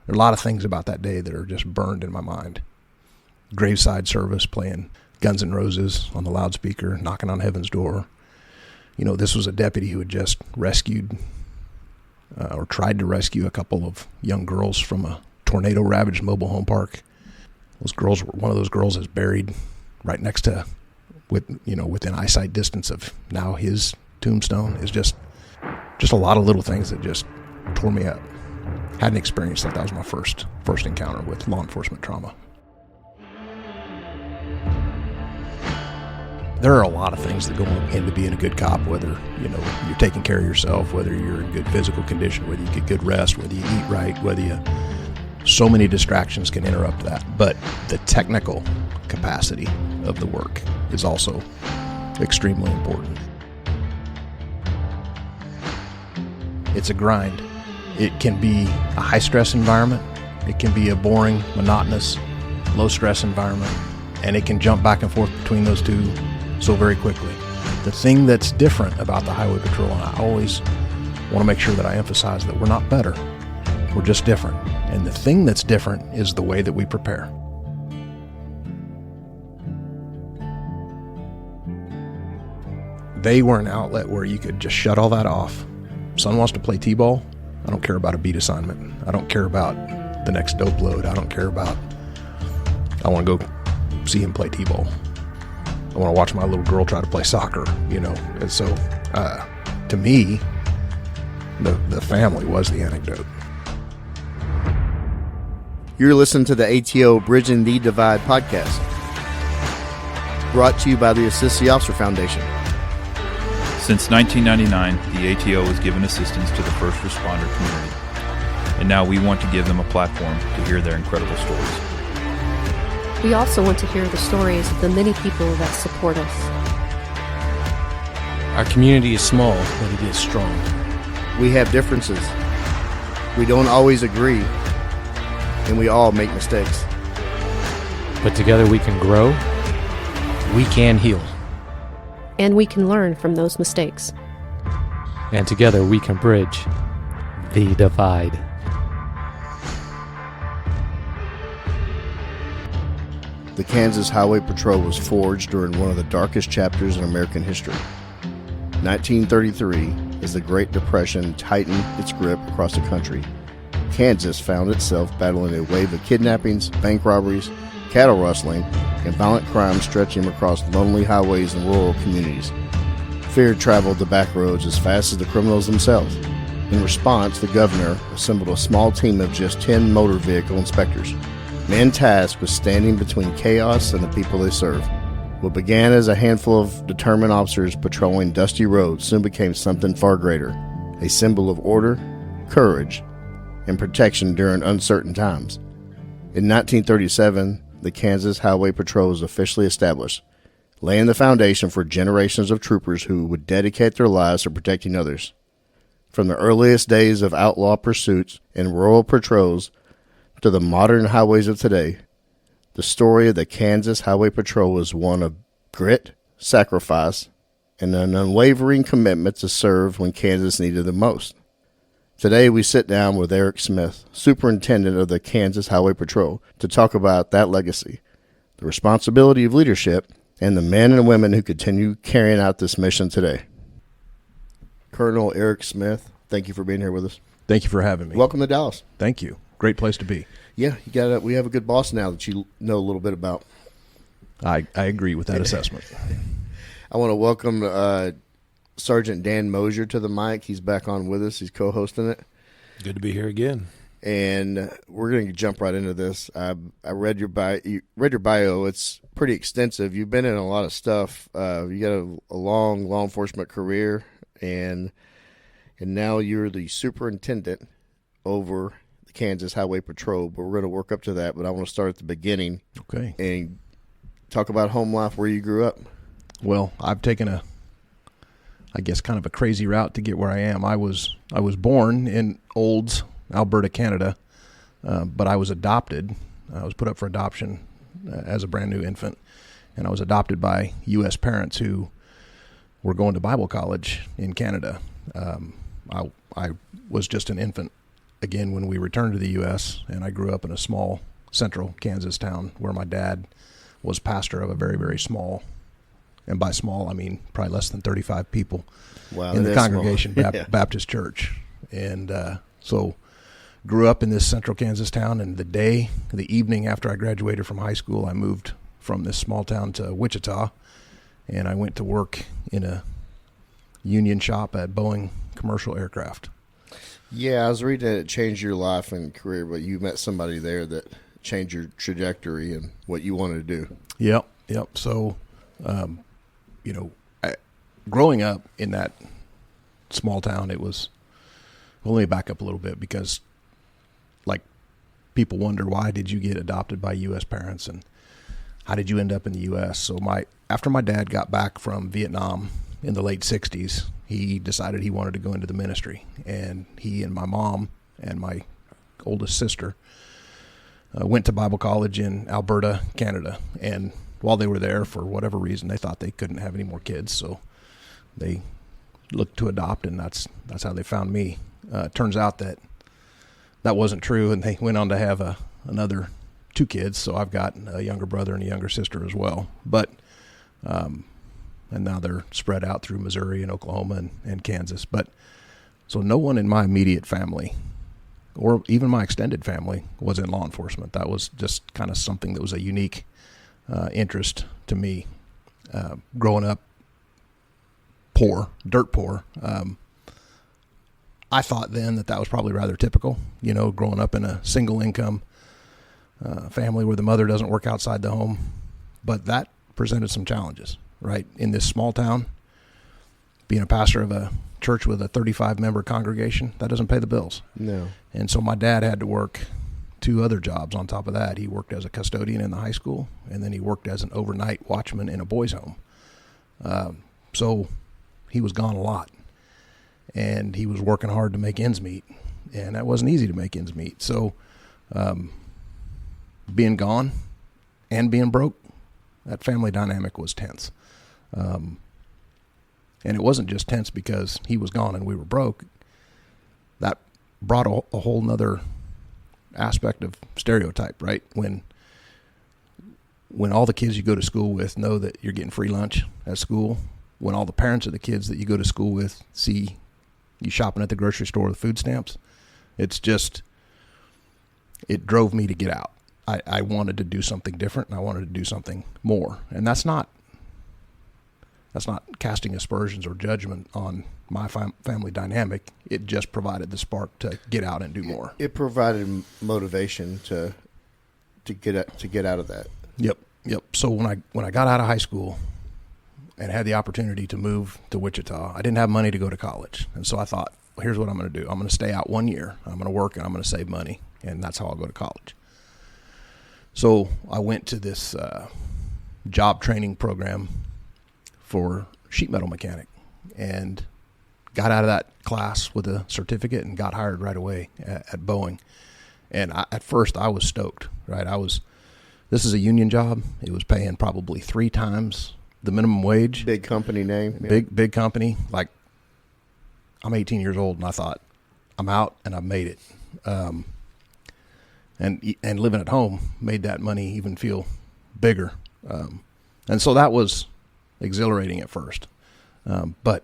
There are a lot of things about that day that are just burned in my mind. Graveside service, playing Guns N' Roses on the loudspeaker, knocking on heaven's door. This was a deputy who had just rescued or tried to rescue a couple of young girls from a tornado-ravaged mobile home park. One of those girls is buried right next to, within eyesight distance of now his tombstone. Is just a lot of little things that just tore me up. Hadn't experienced that. That was my first encounter with law enforcement trauma. There are a lot of things that go into being a good cop, whether, you're taking care of yourself, whether you're in good physical condition, whether you get good rest, whether you eat right, so many distractions can interrupt that. But the technical capacity of the work is also extremely important. It's a grind. It can be a high-stress environment. It can be a boring, monotonous, low-stress environment. And it can jump back and forth between those two so very quickly. The thing that's different about the Highway Patrol, and I always want to make sure that I emphasize that we're not better. We're just different. And the thing that's different is the way that we prepare. They were an outlet where you could just shut all that off. Son wants to play t-ball. I don't care about a beat assignment. I don't care about the next dope load. I want to go see him play t-ball. I want to watch my little girl try to play soccer, And so, to me, the family was the anecdote. You're listening to the ATO Bridging the Divide podcast, brought to you by the Assist the Officer Foundation. Since 1999, the ATO has given assistance to the first responder community, and now we want to give them a platform to hear their incredible stories. We also want to hear the stories of the many people that support us. Our community is small, but it is strong. We have differences. We don't always agree, and we all make mistakes. But together we can grow, we can heal. And we can learn from those mistakes. And together we can bridge the divide. The Kansas Highway Patrol was forged during one of the darkest chapters in American history. 1933, as the Great Depression tightened its grip across the country, Kansas found itself battling a wave of kidnappings, bank robberies, cattle rustling, and violent crime stretching across lonely highways and rural communities. Fear traveled the back roads as fast as the criminals themselves. In response, the governor assembled a small team of just 10 motor vehicle inspectors, men tasked with standing between chaos and the people they serve. What began as a handful of determined officers patrolling dusty roads soon became something far greater, a symbol of order, courage, and protection during uncertain times. In 1937, the Kansas Highway Patrol was officially established, laying the foundation for generations of troopers who would dedicate their lives to protecting others. From the earliest days of outlaw pursuits and rural patrols to the modern highways of today, the story of the Kansas Highway Patrol was one of grit, sacrifice, and an unwavering commitment to serve when Kansas needed the most. Today we sit down with Erik Smith, Superintendent of the Kansas Highway Patrol, to talk about that legacy, the responsibility of leadership, and the men and women who continue carrying out this mission today. Colonel Erik Smith, thank you for being here with us. Thank you for having me. Welcome to Dallas. Thank you. Great place to be. Yeah, we have a good boss now that you know a little bit about. I agree with that assessment. I want to welcome Sergeant Dan Mosier to the mic. He's back on with us. He's co-hosting it. Good to be here again. And we're going to jump right into this. I read your bio. It's pretty extensive. You've been in a lot of stuff. You got a long law enforcement career, and now you're the superintendent over the Kansas Highway Patrol. But we're going to work up to that. But I want to start at the beginning. Okay. And talk about home life, where you grew up. Well, I've taken kind of a crazy route to get where I am. I was born in Olds, Alberta, Canada, but I was adopted. I was put up for adoption as a brand new infant, and I was adopted by U.S. parents who were going to Bible college in Canada. I was just an infant again, when we returned to the U.S., and I grew up in a small central Kansas town where my dad was pastor of a very, very small, and by small I mean probably less than 35 people in the Congregation Baptist Church. And so grew up in this central Kansas town, and the evening after I graduated from high school, I moved from this small town to Wichita, and I went to work in a union shop at Boeing Commercial Aircraft. Yeah, I was reading that it changed your life and career, but you met somebody there that changed your trajectory and what you wanted to do. Yep. So, growing up in that small town, it was, well, let me back up a little bit, because like people wonder, why did you get adopted by U.S. parents and how did you end up in the U.S.? So after my dad got back from Vietnam in the late 60s, he decided he wanted to go into the ministry. And he and my mom and my oldest sister went to Bible college in Alberta, Canada. And while they were there, for whatever reason, they thought they couldn't have any more kids. So they looked to adopt, and that's how they found me. Turns out that wasn't true, and they went on to have another 2 kids. So I've got a younger brother and a younger sister as well. But and now they're spread out through Missouri and Oklahoma and Kansas. But so no one in my immediate family, or even my extended family, was in law enforcement. That was just kind of something that was a unique interest to me. Growing up dirt poor, I thought then that was probably rather typical, growing up in a single income family where the mother doesn't work outside the home. But that presented some challenges, right? In this small town, being a pastor of a church with a 35-member congregation, that doesn't pay the bills. No. And so my dad had to work 2 other jobs on top of that. He worked as a custodian in the high school, and then he worked as an overnight watchman in a boys' home. So he was gone a lot, and he was working hard to make ends meet, and that wasn't easy to make ends meet. So being gone and being broke, that family dynamic was tense. And it wasn't just tense because he was gone and we were broke. That brought a whole nother aspect of stereotype, right? When all the kids you go to school with know that you're getting free lunch at school, when all the parents of the kids that you go to school with see you shopping at the grocery store with food stamps, it drove me to get out. I wanted to do something different, and I wanted to do something more. And that's not casting aspersions or judgment on my family dynamic. It just provided the spark to get out and do more. It provided motivation to get out of that. Yep. So when I got out of high school and had the opportunity to move to Wichita, I didn't have money to go to college. And so I thought, well, here's what I'm going to do. I'm going to stay out 1 year. I'm going to work, and I'm going to save money, and that's how I'll go to college. So I went to this job training program for sheet metal mechanic, and got out of that class with a certificate and got hired right away at Boeing. And at first I was stoked, right? This is a union job. It was paying probably 3 times the minimum wage. Big company name. Yeah. Big company. Like, I'm 18 years old, and I thought, I'm out and I've made it. And living at home made that money even feel bigger. And so that was exhilarating at first. But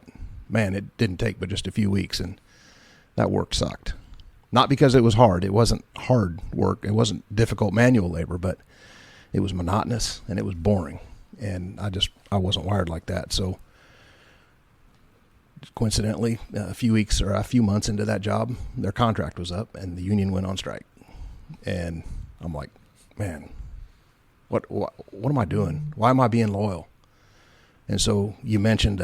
man, it didn't take but just a few weeks, and that work sucked. Not because it was hard. It wasn't hard work. It wasn't difficult manual labor, but it was monotonous and it was boring. And I wasn't wired like that. So coincidentally, a few months into that job, their contract was up and the union went on strike. And I'm like, man, what am I doing? Why am I being loyal? And so you mentioned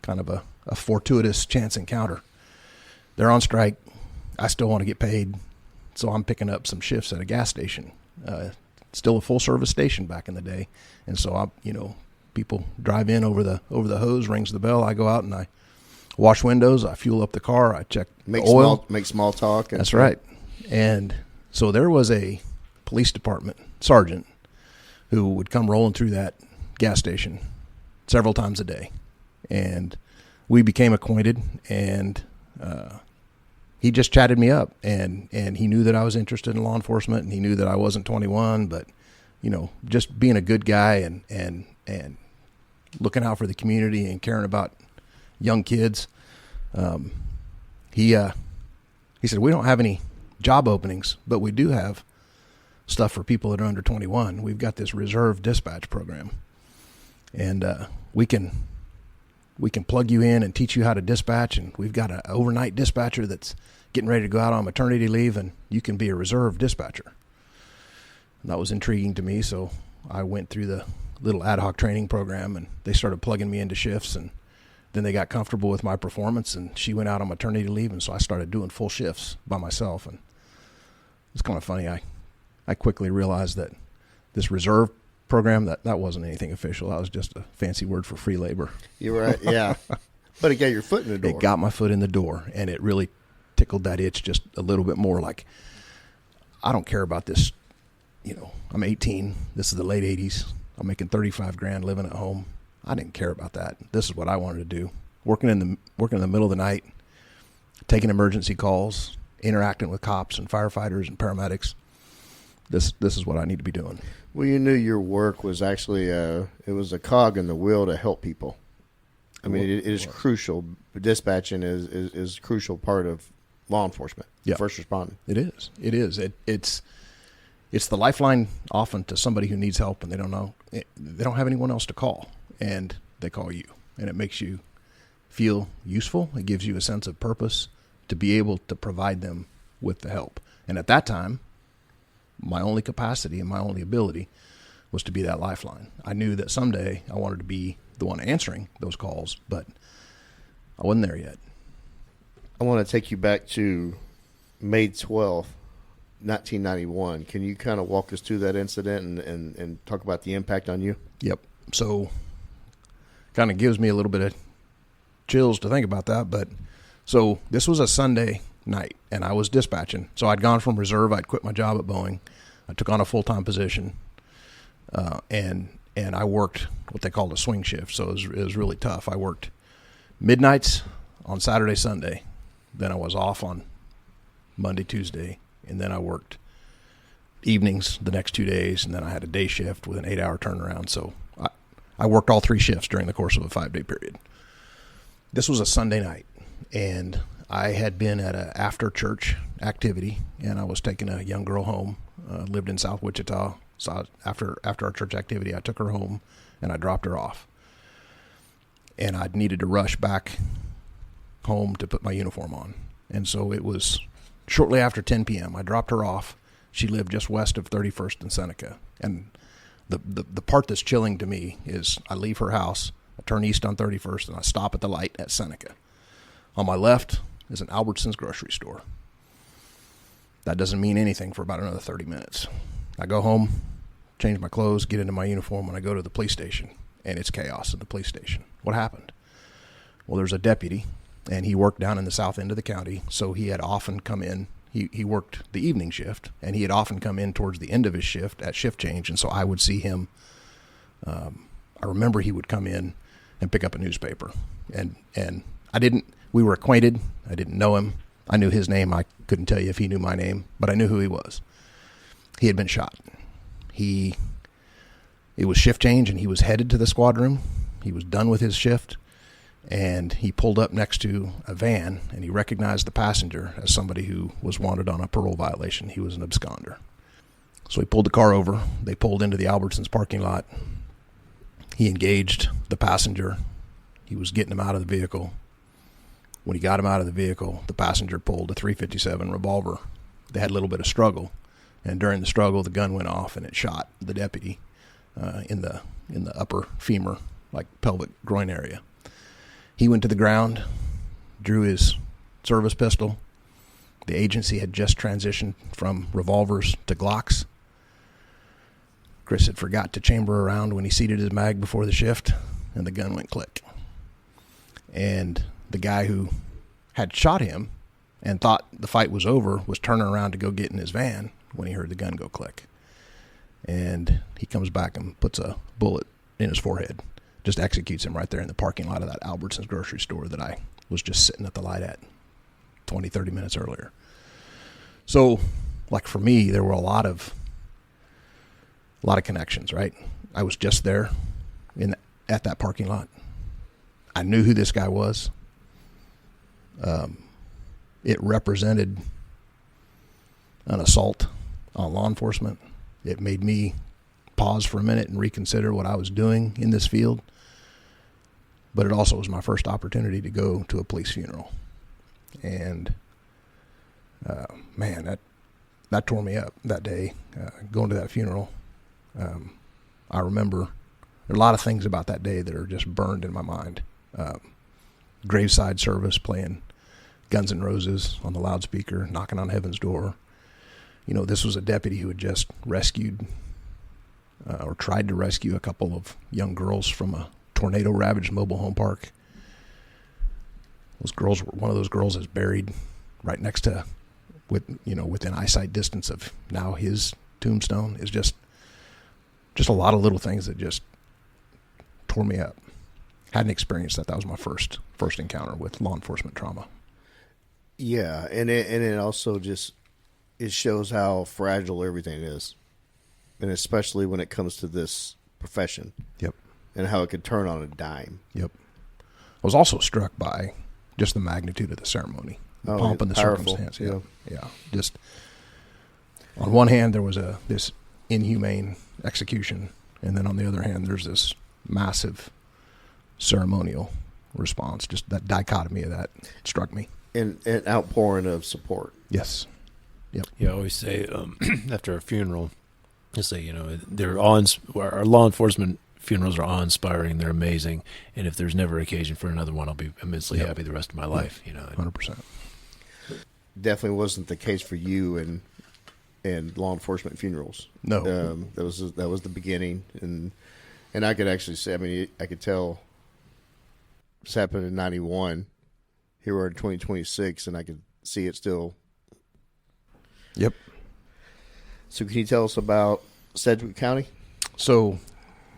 kind of a fortuitous chance encounter. They're on strike. I still want to get paid, so I'm picking up some shifts at a gas station. Still a full service station back in the day, and so people drive in over the hose, rings the bell. I go out and I wash windows. I fuel up the car. I check oil. Make small talk. That's right. And so there was a police department sergeant who would come rolling through that gas station several times a day, and we became acquainted. And he just chatted me up, and he knew that I was interested in law enforcement, and he knew that I wasn't 21, but, you know, just being a good guy and looking out for the community and caring about young kids. He said, we don't have any job openings, but we do have stuff for people that are under 21. We've got this reserve dispatch program, and we can plug you in and teach you how to dispatch, and we've got an overnight dispatcher that's getting ready to go out on maternity leave, and you can be a reserve dispatcher. And that was intriguing to me, so I went through the little ad hoc training program, and they started plugging me into shifts, and then they got comfortable with my performance, and she went out on maternity leave, and so I started doing full shifts by myself. And it's kind of funny. I quickly realized that this reserve program, that wasn't anything official. That was just a fancy word for free labor. You're right, yeah. But it got your foot in the door. It got my foot in the door, and it really tickled that itch just a little bit more. Like, I don't care about this. You know, I'm 18. This is the late 80s. I'm making $35,000 living at home. I didn't care about that. This is what I wanted to do. Working in the middle of the night, taking emergency calls, interacting with cops and firefighters and paramedics. This is what I need to be doing. Well, you knew your work was actually it was a cog in the wheel to help people. I mean, it is crucial. Dispatching is a crucial part of law enforcement. Yeah. First responding. It is. It's the lifeline often to somebody who needs help, and they don't know. They don't have anyone else to call, and they call you, and it makes you feel useful. It gives you a sense of purpose to be able to provide them with the help. And at that time, my only capacity and my only ability was to be that lifeline. I knew that someday I wanted to be the one answering those calls, but I wasn't there yet. I want to take you back to May 12th, 1991. Can you kind of walk us through that incident and talk about the impact on you? Yep. So kind of gives me a little bit of chills to think about that. But so this was a Sunday night, and I was dispatching. So I'd gone from reserve. I'd quit my job at Boeing. I took on a full-time position, and I worked what they called a swing shift. So it was really tough. I worked midnights on Saturday, Sunday. Then I was off on Monday, Tuesday, and then I worked evenings the next 2 days, and then I had a day shift with an 8-hour turnaround. So I worked all 3 shifts during the course of a 5-day period. This was a Sunday night, and I had been at an after-church activity, and I was taking a young girl home, lived in South Wichita. So after our church activity, I took her home, and I dropped her off. And I needed to rush back home to put my uniform on. And so it was shortly after 10 p.m. I dropped her off. She lived just west of 31st and Seneca. And the part that's chilling to me is I leave her house, I turn east on 31st, and I stop at the light at Seneca. On my left is an Albertsons grocery store. That doesn't mean anything for about another 30 minutes. I go home, change my clothes, get into my uniform, and I go to the police station, and it's chaos at the police station. What happened? Well, there's a deputy, and he worked down in the south end of the county, so he had often come in. He worked the evening shift, and he had often come in towards the end of his shift at shift change, and so I would see him. I remember he would come in and pick up a newspaper, and we were acquainted. I didn't know him. I knew his name. I couldn't tell you if he knew my name, but I knew who he was. He had been shot. It was shift change, and he was headed to the squad room. He was done with his shift, and he pulled up next to a van, and he recognized the passenger as somebody who was wanted on a parole violation. He was an absconder. So he pulled the car over. They pulled into the Albertsons parking lot. He engaged the passenger. He was getting him out of the vehicle. When he got him out of the vehicle, the passenger pulled a .357 revolver. They had a little bit of struggle, and during the struggle, the gun went off, and it shot the deputy in the upper femur, like pelvic groin area. He went to the ground, drew his service pistol. The agency had just transitioned from revolvers to Glocks. Chris had forgot to chamber around when he seated his mag before the shift, and the gun went click. And the guy who had shot him and thought the fight was over was turning around to go get in his van when he heard the gun go click. And he comes back and puts a bullet in his forehead, just executes him right there in the parking lot of that Albertsons grocery store that I was just sitting at the light at. 20, 30 minutes earlier. So, like for me, there were a lot of connections, right? I was just there at that parking lot. I knew who this guy was. It represented an assault on law enforcement. It made me pause for a minute and reconsider what I was doing in this field. But it also was my first opportunity to go to a police funeral. And, man, that tore me up that day, going to that funeral. I remember there are a lot of things about that day that are just burned in my mind. Graveside service, playing Guns N' Roses on the loudspeaker, knocking on heaven's door. You know, this was a deputy who had just rescued or tried to rescue a couple of young girls from a tornado-ravaged mobile home park. One of those girls is buried right next to, within eyesight distance of now his tombstone. Is just a lot of little things that just tore me up. Hadn't experienced that. That was my first encounter with law enforcement trauma. Yeah, and it also it shows how fragile everything is, and especially when it comes to this profession. Yep. And how it could turn on a dime. Yep. I was also struck by just the magnitude of the ceremony, the pomp and the powerful. circumstance. Yeah. Just on one hand, there was this inhumane execution, and then on the other hand, there's this massive ceremonial response. Just that dichotomy of that struck me. And an outpouring of support. Yes. Yep. Yeah, I always say after a funeral, I say, they're our law enforcement funerals are awe-inspiring. They're amazing. And if there's never occasion for another one, I'll be immensely happy the rest of my life. 100%. Definitely wasn't the case for you and law enforcement funerals. No. That was the beginning. And I could actually say, I could tell this happened in 91. Here we're in 2026, and I could see it still. Yep. So can you tell us about Sedgwick County? So,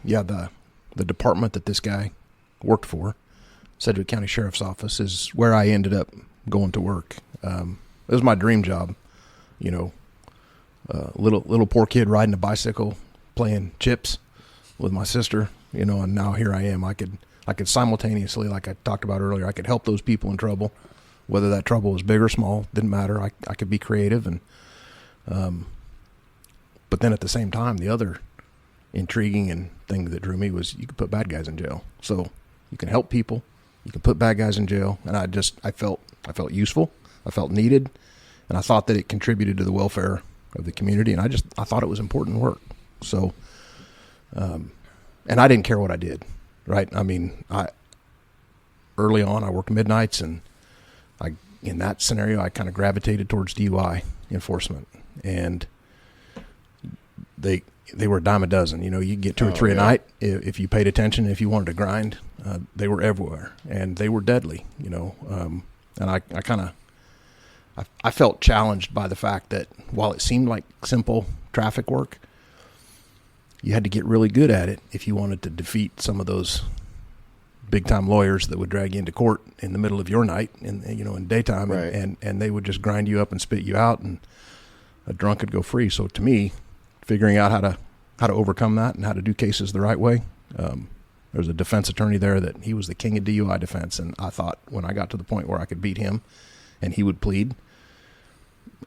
yeah, the department that this guy worked for, Sedgwick County Sheriff's Office, is where I ended up going to work. It was my dream job, little poor kid riding a bicycle, playing chips with my sister, and now here I am. I could simultaneously, like I talked about earlier, I could help those people in trouble, whether that trouble was big or small, didn't matter. I could be creative, and but then at the same time, the other intriguing and thing that drew me was you could put bad guys in jail. So you can help people, you can put bad guys in jail, and I felt useful, I felt needed, and I thought that it contributed to the welfare of the community, and I thought it was important work. So, and I didn't care what I did. Right. Early on, I worked midnights, and in that scenario, I kind of gravitated towards DUI enforcement, and they were a dime a dozen. You get two or three a night if you paid attention. If you wanted to grind, they were everywhere, and they were deadly. And I felt challenged by the fact that while it seemed like simple traffic work, you had to get really good at it if you wanted to defeat some of those big-time lawyers that would drag you into court in the middle of your night, in daytime, right. and they would just grind you up and spit you out, and a drunk could go free. So to me, figuring out how to overcome that and how to do cases the right way, there was a defense attorney there that he was the king of DUI defense, and I thought when I got to the point where I could beat him and he would plead,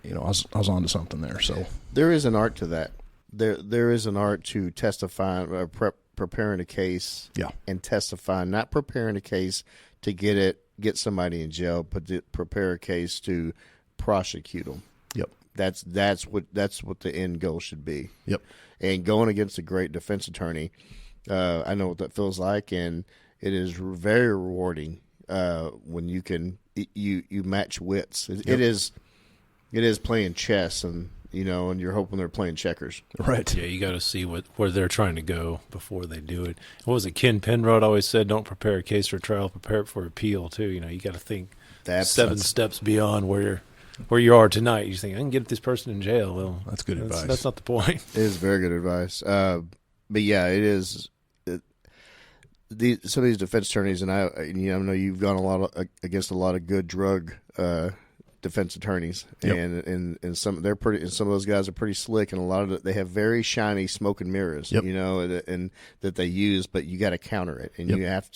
I was on to something there. So there is an art to that. There is an art to testifying, preparing a case, and testifying. Not preparing a case to get somebody in jail, but to prepare a case to prosecute them. Yep. That's what the end goal should be. Yep. And going against a great defense attorney, I know what that feels like, and it is very rewarding when you can you match wits. It is playing chess, and and you're hoping they're playing checkers. Right. Yeah, you got to see where they're trying to go before they do it. What was it? Ken Penrod always said, "Don't prepare a case for trial, prepare it for appeal." Too. You got to think seven steps beyond where you are tonight. You think I can get this person in jail. Well, that's good advice. That's not the point. It is very good advice. But yeah, it is. Some of these defense attorneys, and I know you've gone against a lot of good drug defense attorneys, Yep. and some of those guys are pretty slick, and a lot of it, they have very shiny smoke and mirrors, Yep. and that they use, but you got to counter it, and Yep. you have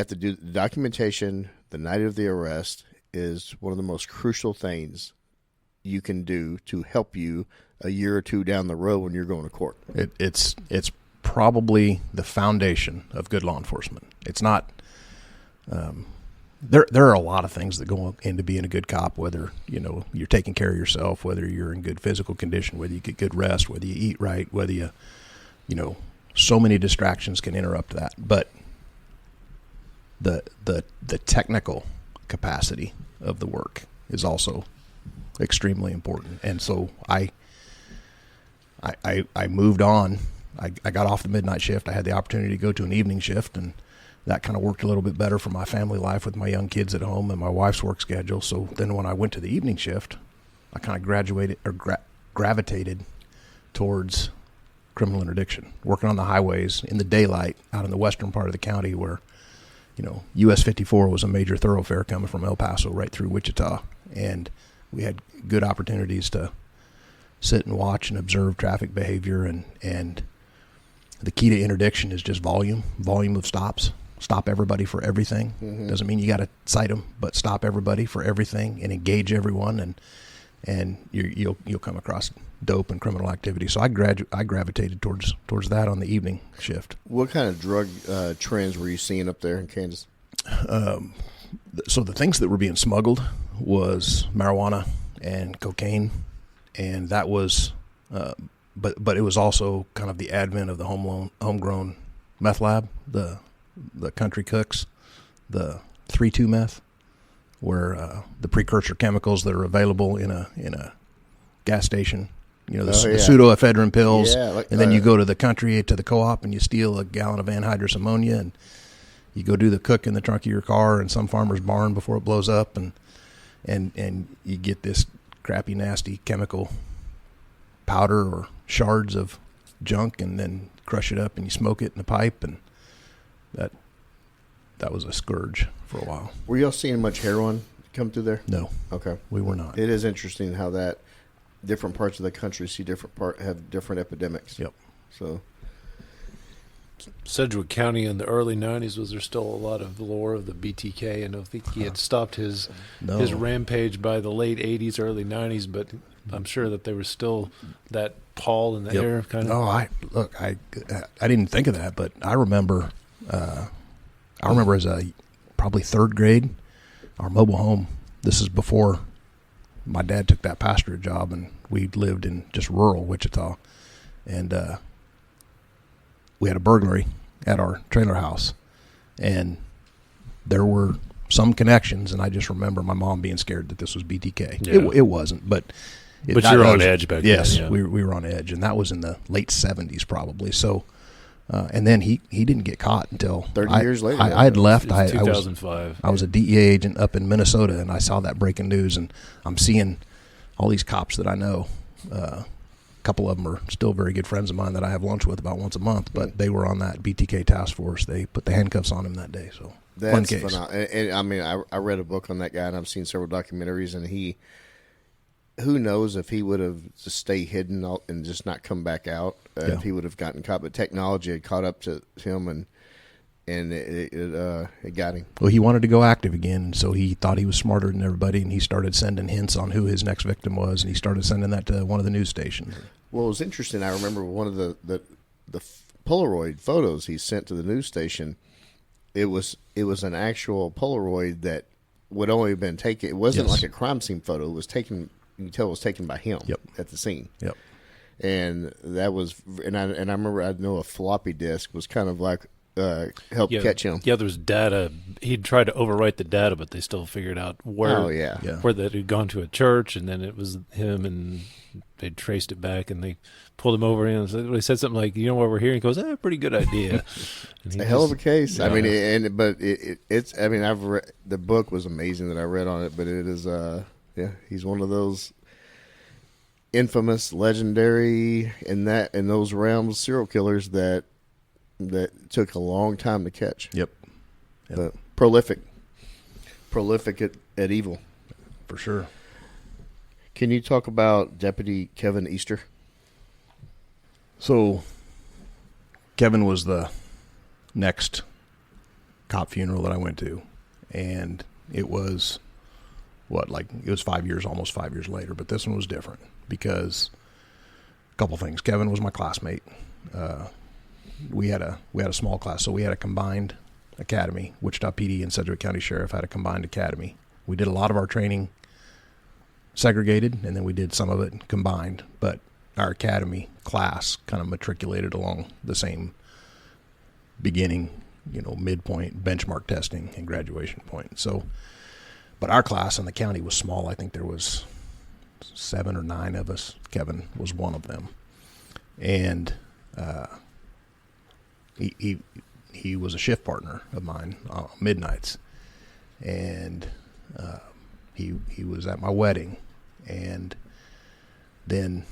to do the documentation. The night of the arrest is one of the most crucial things you can do to help you a year or two down the road when you're going to court. It's probably the foundation of good law enforcement. It's not. There are a lot of things that go into being a good cop, whether you're taking care of yourself, whether you're in good physical condition, whether you get good rest, whether you eat right, whether you so many distractions can interrupt that. But the technical capacity of the work is also extremely important. And so I moved on. I got off the midnight shift. I had the opportunity to go to an evening shift, and that kind of worked a little bit better for my family life with my young kids at home and my wife's work schedule. So then when I went to the evening shift, I kind of gravitated towards criminal interdiction, working on the highways in the daylight out in the western part of the county where, US 54 was a major thoroughfare coming from El Paso right through Wichita. And we had good opportunities to sit and watch and observe traffic behavior. And the key to interdiction is just volume of stops. Stop everybody for everything. Mm-hmm. Doesn't mean you got to cite them, but stop everybody for everything and engage everyone, and you'll come across dope and criminal activity. So I gravitated towards that on the evening shift. What kind of drug trends were you seeing up there in Kansas? So the things that were being smuggled was marijuana and cocaine, and that was, but it was also kind of the advent of the homegrown meth lab, the country cooks, the 3,2 meth, where the precursor chemicals that are available in a gas station, the pseudoephedrine pills, and then you go to the country to the co-op and you steal a gallon of anhydrous ammonia and you go do the cook in the trunk of your car in some farmer's barn before it blows up, and you get this crappy, nasty chemical powder or shards of junk, and then crush it up and you smoke it in a pipe, and that was a scourge for a while. Were y'all seeing much heroin come through there? No. Okay. We were not. It is interesting how that different parts of the country have different epidemics. Yep. So Sedgwick County in the early 90s, was there still a lot of lore of the BTK? And I think he had stopped his rampage by the late 80s, early 90s, but I'm sure that there was still that pall in the air kind of. Oh, I didn't think of that, but I remember as probably third grade, our mobile home, this is before my dad took that pastorate job, and we lived in just rural Wichita, and we had a burglary at our trailer house, and there were some connections, and I just remember my mom being scared that this was BTK. Yeah. It wasn't, but you were on edge back then. Yes, yeah. we were on edge, and that was in the late 70s probably. So, and then he didn't get caught until 30 years later. I had left. 2005. I was a DEA agent up in Minnesota, and I saw that breaking news, and I'm seeing all these cops that I know. A couple of them are still very good friends of mine that I have lunch with about once a month, but they were on that BTK task force. They put the handcuffs on him that day. So that's phenomenal. And I mean, I read a book on that guy, and I've seen several documentaries, and who knows if he would have just stayed hidden and just not come back out, if he would have gotten caught. But technology had caught up to him, and it got him. Well, he wanted to go active again, so he thought he was smarter than everybody, and he started sending hints on who his next victim was, and he started sending that to one of the news stations. Well, it was interesting. I remember one of the Polaroid photos he sent to the news station. It was an actual Polaroid that would only have been taken. It wasn't like a crime scene photo. It was taken. You can tell it was taken by him at the scene. Yep. And that was, and I remember, I know a floppy disk was kind of like helped catch him. Yeah, there was data. He'd tried to overwrite the data, but they still figured out where that had gone to a church, and then it was him, and they traced it back, and they pulled him over and he said something like, "You know why we're here?" He goes, "Pretty good idea." It's a hell of a case. Yeah. I mean, it's. I mean, I've read the book was amazing that I read on it, but it is. He's one of those infamous, legendary in those realms serial killers that took a long time to catch. Yep. But prolific at evil. for sure. Can you talk about Deputy Kevin Easter? So Kevin was the next cop funeral that I went to, and it was it was 5 years, almost 5 years later, but this one was different because a couple things. Kevin was my classmate. We had a small class, so we had a combined academy. Wichita PD and Sedgwick County Sheriff had a combined academy. We did a lot of our training segregated, and then we did some of it combined, but our academy class kind of matriculated along the same beginning, midpoint, benchmark testing, and graduation point. So, but our class in the county was small. I think there was 7 or 9 of us. Kevin was one of them. And he was a shift partner of mine on midnights. And he was at my wedding. And then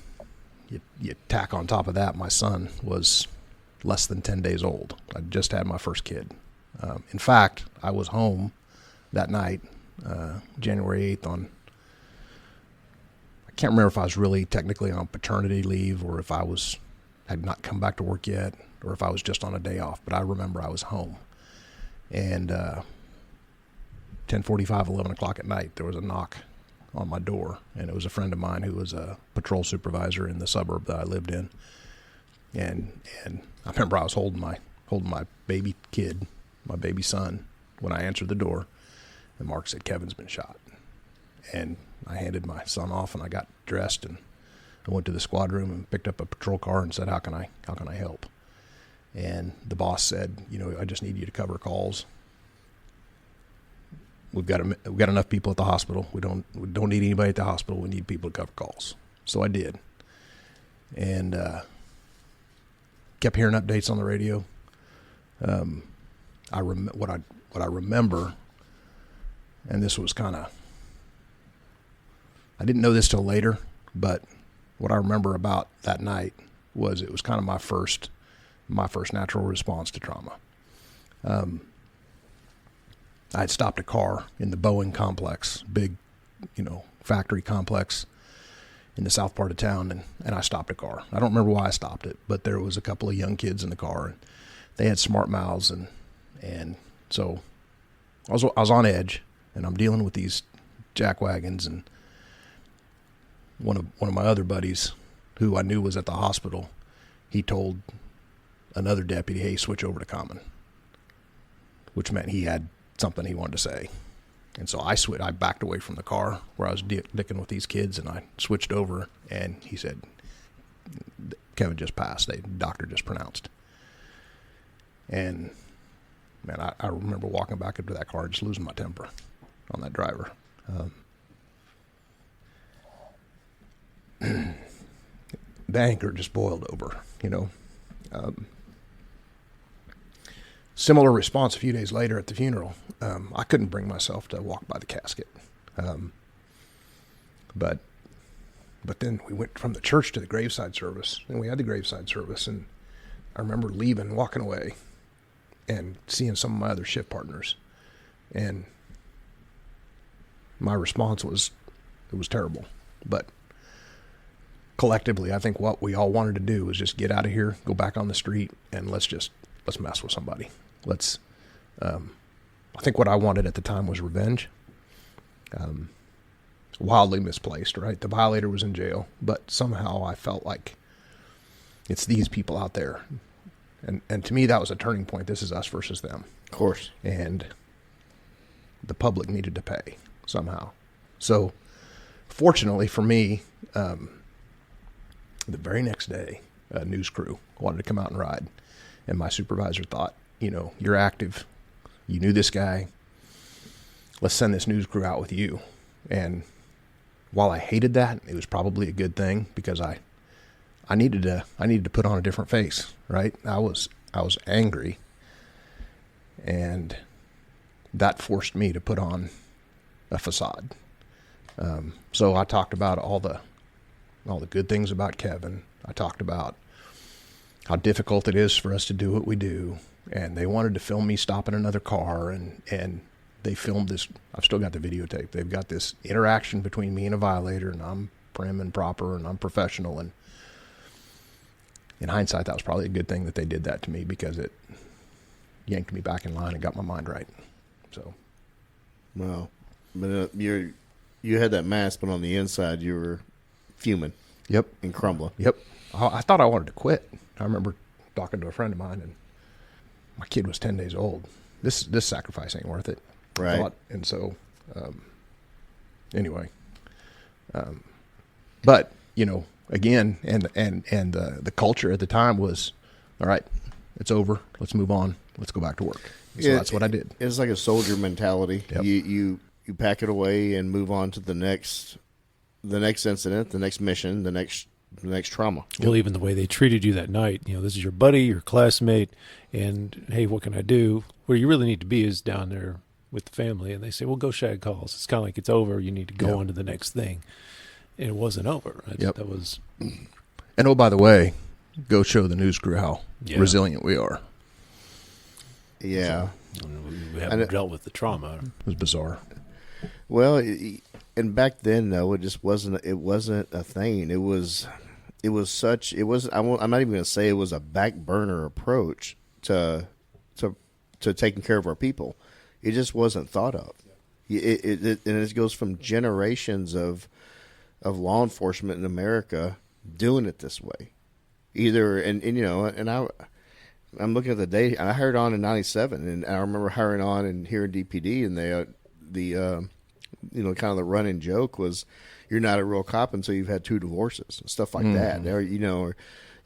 you tack on top of that, my son was less than 10 days old. I just had my first kid. In fact, I was home that night, January 8th I can't remember if I was really technically on paternity leave or if had not come back to work yet or if I was just on a day off, but I remember I was home. And 10:45, 11 o'clock at night, there was a knock on my door, and it was a friend of mine who was a patrol supervisor in the suburb that I lived in. And I remember I was holding my baby kid, my baby son, when I answered the door, and Mark said, "Kevin's been shot." And I handed my son off, and I got dressed, and I went to the squad room and picked up a patrol car and said, "How can I help?" And the boss said, "I just need you to cover calls. We've got enough people at the hospital. We don't need anybody at the hospital. We need people to cover calls." So I did, and kept hearing updates on the radio. What I remember, and this was I didn't know this till later, but what I remember about that night was it was kind of my first natural response to trauma. I had stopped a car in the Boeing complex, big, factory complex in the south part of town, and I stopped a car. I don't remember why I stopped it, but there was a couple of young kids in the car, and they had smart mouths, and so I was on edge, and I'm dealing with these jack wagons, and one of my other buddies, who I knew was at the hospital, he told another deputy, "Hey, switch over to common," which meant he had something he wanted to say. And so I backed away from the car where I was dicking with these kids, and I switched over, and he said, "Kevin just passed. The doctor just pronounced." And man, I remember walking back into that car just losing my temper on that driver. The anger just boiled over, Similar response a few days later at the funeral. I couldn't bring myself to walk by the casket. But then we went from the church to the graveside service, and we had the graveside service, and I remember walking away, and seeing some of my other shift partners, and my response was, it was terrible. But collectively, I think what we all wanted to do was just get out of here, go back on the street, and let's mess with somebody. I think what I wanted at the time was revenge. Wildly misplaced, right? The violator was in jail, but somehow I felt like it's these people out there. And to me, that was a turning point. This is us versus them. Of course. And the public needed to pay somehow. So fortunately for me, the very next day, a news crew wanted to come out and ride. And my supervisor thought, you're active. You knew this guy. Let's send this news crew out with you. And while I hated that, it was probably a good thing because I needed to put on a different face, right? I was angry, and that forced me to put on a facade. So I talked about all the good things about Kevin. I talked about how difficult it is for us to do what we do, and they wanted to film me stopping another car, and they filmed this. I've still got the videotape. They've got this interaction between me and a violator, and I'm prim and proper, and I'm professional. And in hindsight, that was probably a good thing that they did that to me, because it yanked me back in line and got my mind right. So, well, but you had that mask, but on the inside you were fuming. Yep. And crumbling. Yep. I thought I wanted to quit. I remember talking to a friend of mine, and my kid was 10 days old. This sacrifice ain't worth it. Right. I thought. And so, anyway, but again, and the culture at the time was, all right, it's over. Let's move on. Let's go back to work. So that's what I did. It's like a soldier mentality. Yep. You pack it away and move on to the next incident, the next mission, the next trauma. Well, even the way they treated you that night, this is your buddy, your classmate, and hey, what can I do? Where you really need to be is down there with the family, and they say, well, go shag calls. It's kind of like it's over. You need to go on to the next thing. And it wasn't over. That was. And oh, by the way, go show the news crew how resilient we are. Yeah. So, we haven't dealt with the trauma. It was bizarre. Well, and back then though, it just wasn't. It wasn't a thing. It was such. It was. I'm not even going to say it was a back burner approach to taking care of our people. It just wasn't thought of. And it goes from generations of law enforcement in America doing it this way. I'm looking at the date. I hired on in '97, and I remember hiring on and here in DPD, and kind of the running joke was, you're not a real cop until you've had 2 divorces and stuff like that.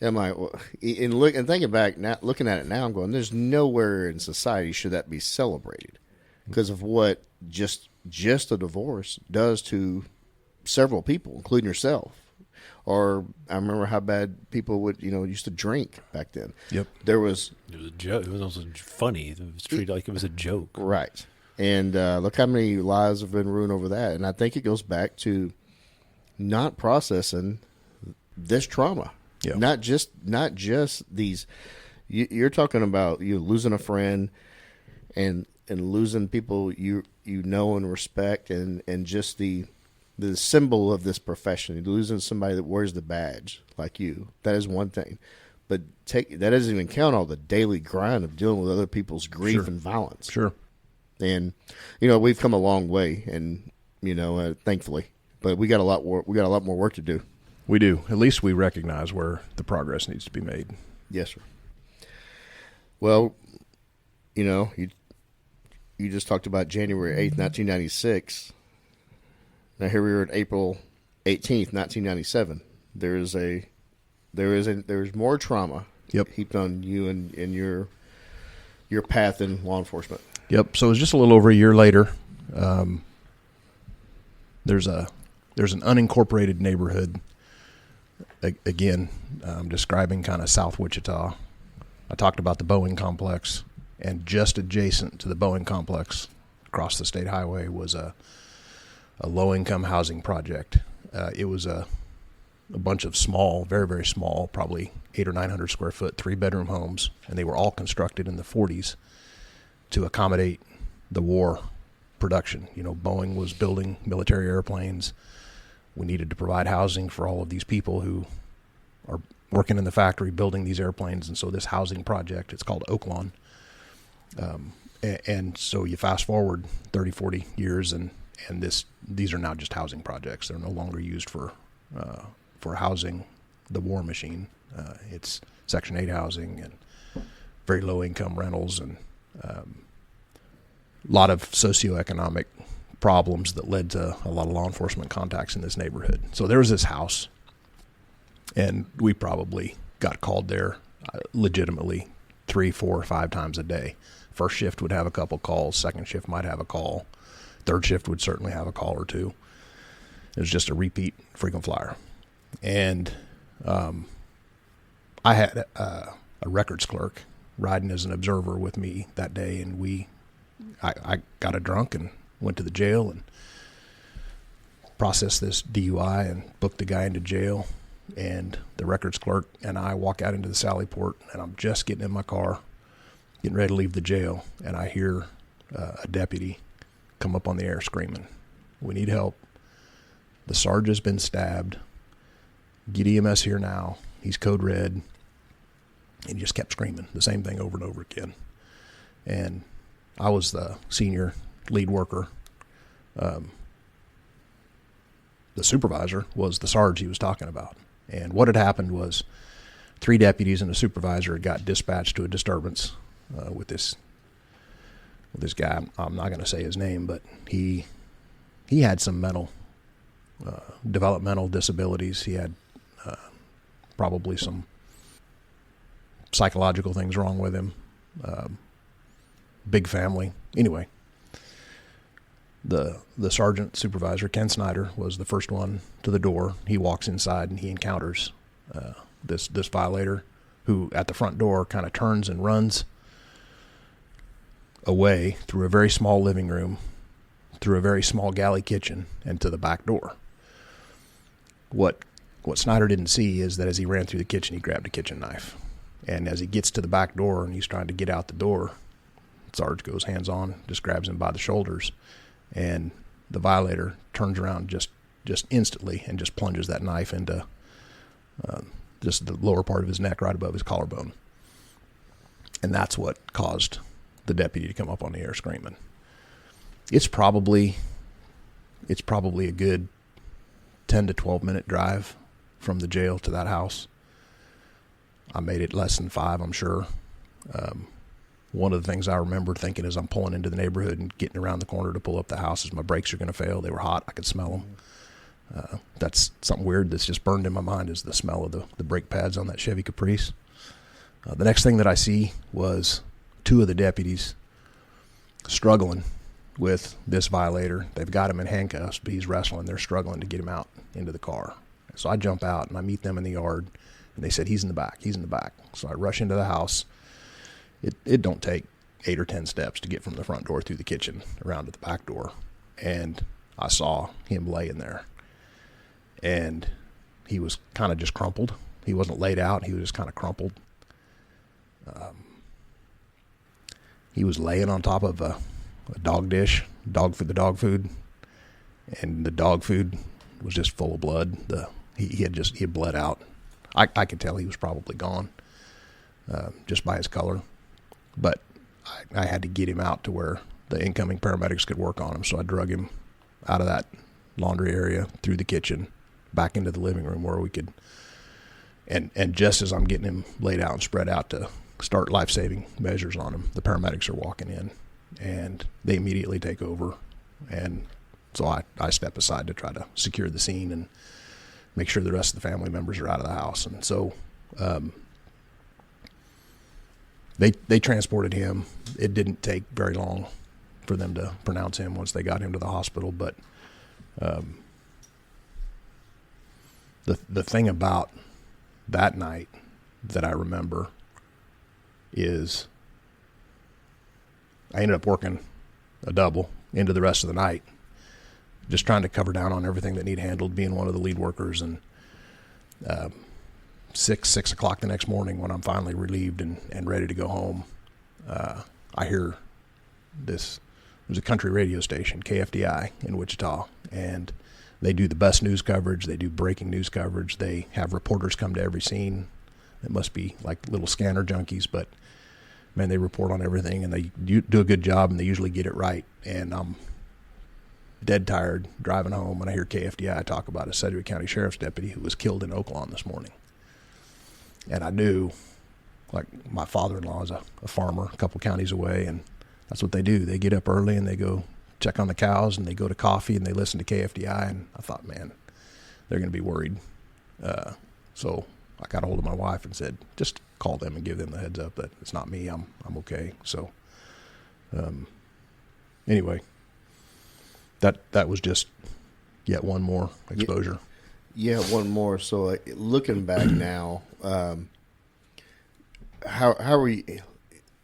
I'm like, and thinking back now, looking at it now, I'm going, there's nowhere in society should that be celebrated because of what just a divorce does to several people, including yourself. Or I remember how bad people would, used to drink back then. Yep. It was a joke. It was also funny. It was treated like it was a joke. Right. And look how many lives have been ruined over that. And I think it goes back to not processing this trauma. Yeah. Not just these. You're talking about losing a friend and losing people you know and respect, and just the symbol of this profession. Losing somebody that wears the badge like you. That is one thing. But that doesn't even count all the daily grind of dealing with other people's grief and violence. Sure. And we've come a long way, and thankfully, but we got a lot more work to do. We do. At least we recognize where the progress needs to be made. Yes, sir. Well, you just talked about January 8th, 1996. Now here we are at April 18th, 1997. There's more trauma heaped on you and your path in law enforcement. Yep. So it was just a little over a year later. There's an unincorporated neighborhood. Again, describing kind of South Wichita. I talked about the Boeing complex, and just adjacent to the Boeing complex, across the state highway, was a low-income housing project. It was a bunch of small, very, very small, probably 800 or 900 square foot, 3-bedroom homes, and they were all constructed in the 40s to accommodate the war production. Boeing was building military airplanes. We needed to provide housing for all of these people who are working in the factory building these airplanes, and so this housing project, it's called Oaklawn. And so you fast forward 30, 40 years, and these are now just housing projects. They're no longer used for housing the war machine. It's Section 8 housing and very low income rentals, and a lot of socioeconomic problems that led to a lot of law enforcement contacts in this neighborhood. So there was this house, and we probably got called there legitimately 3, 4, 5 times a day. First shift would have a couple calls. Second shift might have a call. Third shift would certainly have a call or two. It was just a repeat frequent flyer. And I had a records clerk riding as an observer with me that day, and I got a drunk and went to the jail and processed this DUI and booked the guy into jail. And the records clerk and I walk out into the Sally Port, and I'm just getting in my car, getting ready to leave the jail, and I hear a deputy come up on the air screaming, "We need help. The Sarge has been stabbed. Get EMS here now. He's code red." And he just kept screaming the same thing over and over again. And I was the senior lead worker. The supervisor was the Sarge he was talking about. And what had happened was 3 deputies and a supervisor had got dispatched to a disturbance with this guy. I'm not going to say his name, but he had some developmental disabilities. He had probably some psychological things wrong with him. Big family. Anyway, the sergeant supervisor, Ken Snyder, was the first one to the door. He walks inside and he encounters this violator, who at the front door kind of turns and runs away through a very small living room, through a very small galley kitchen, and to the back door. What Snyder didn't see is that as he ran through the kitchen, he grabbed a kitchen knife. And as he gets to the back door and he's trying to get out the door, Sarge goes hands on, just grabs him by the shoulders, and the violator turns around just instantly and just plunges that knife into just the lower part of his neck, right above his collarbone. And that's what caused the deputy to come up on the air screaming. It's probably a good 10 to 12 minute drive from the jail to that house. I made it less than 5, I'm sure. One of the things I remember thinking as I'm pulling into the neighborhood and getting around the corner to pull up the house is my brakes are going to fail. They were hot. I could smell them. That's something weird that's just burned in my mind, is the smell of the brake pads on that Chevy Caprice. The next thing that I see was 2 of the deputies struggling with this violator. They've got him in handcuffs, but he's wrestling. They're struggling to get him out into the car. So I jump out and I meet them in the yard, and they said, "He's in the back. He's in the back." So I rush into the house. It don't take 8 or 10 steps to get from the front door through the kitchen around to the back door. And I saw him laying there. And he was kind of just crumpled. He wasn't laid out. He was just kind of crumpled. He was laying on top of a dog dish, for the dog food. And the dog food was just full of blood. He had bled out. I could tell he was probably gone just by his color. But I had to get him out to where the incoming paramedics could work on him. So I drug him out of that laundry area, through the kitchen, back into the living room where we could. And just as I'm getting him laid out and spread out to start life-saving measures on him, the paramedics are walking in, and they immediately take over. And so I step aside to try to secure the scene and make sure the rest of the family members are out of the house. And so they transported him. It didn't take very long for them to pronounce him once they got him to the hospital. But the thing about that night that I remember is I ended up working a double into the rest of the night, just trying to cover down on everything that needed handled, being one of the lead workers. And 6 o'clock the next morning, when I'm finally relieved and ready to go home, I hear this. There's a country radio station, KFDI, in Wichita, and they do the best news coverage. They do breaking news coverage. They have reporters come to every scene. It must be like little scanner junkies, but man, they report on everything, and they do a good job, and they usually get it right. And I'm dead tired driving home when I hear KFDI talk about a Sedgwick County Sheriff's deputy who was killed in Oaklawn this morning. And I knew, like, my father-in-law is a farmer a couple counties away, and that's what they do. They get up early and they go check on the cows, and they go to coffee, and they listen to KFDI. And I thought, man, they're going to be worried. So I got a hold of my wife and said, just call them and give them the heads up that it's not me. I'm okay. So anyway, that was just yet one more exposure. Yeah, one more. So looking back now, how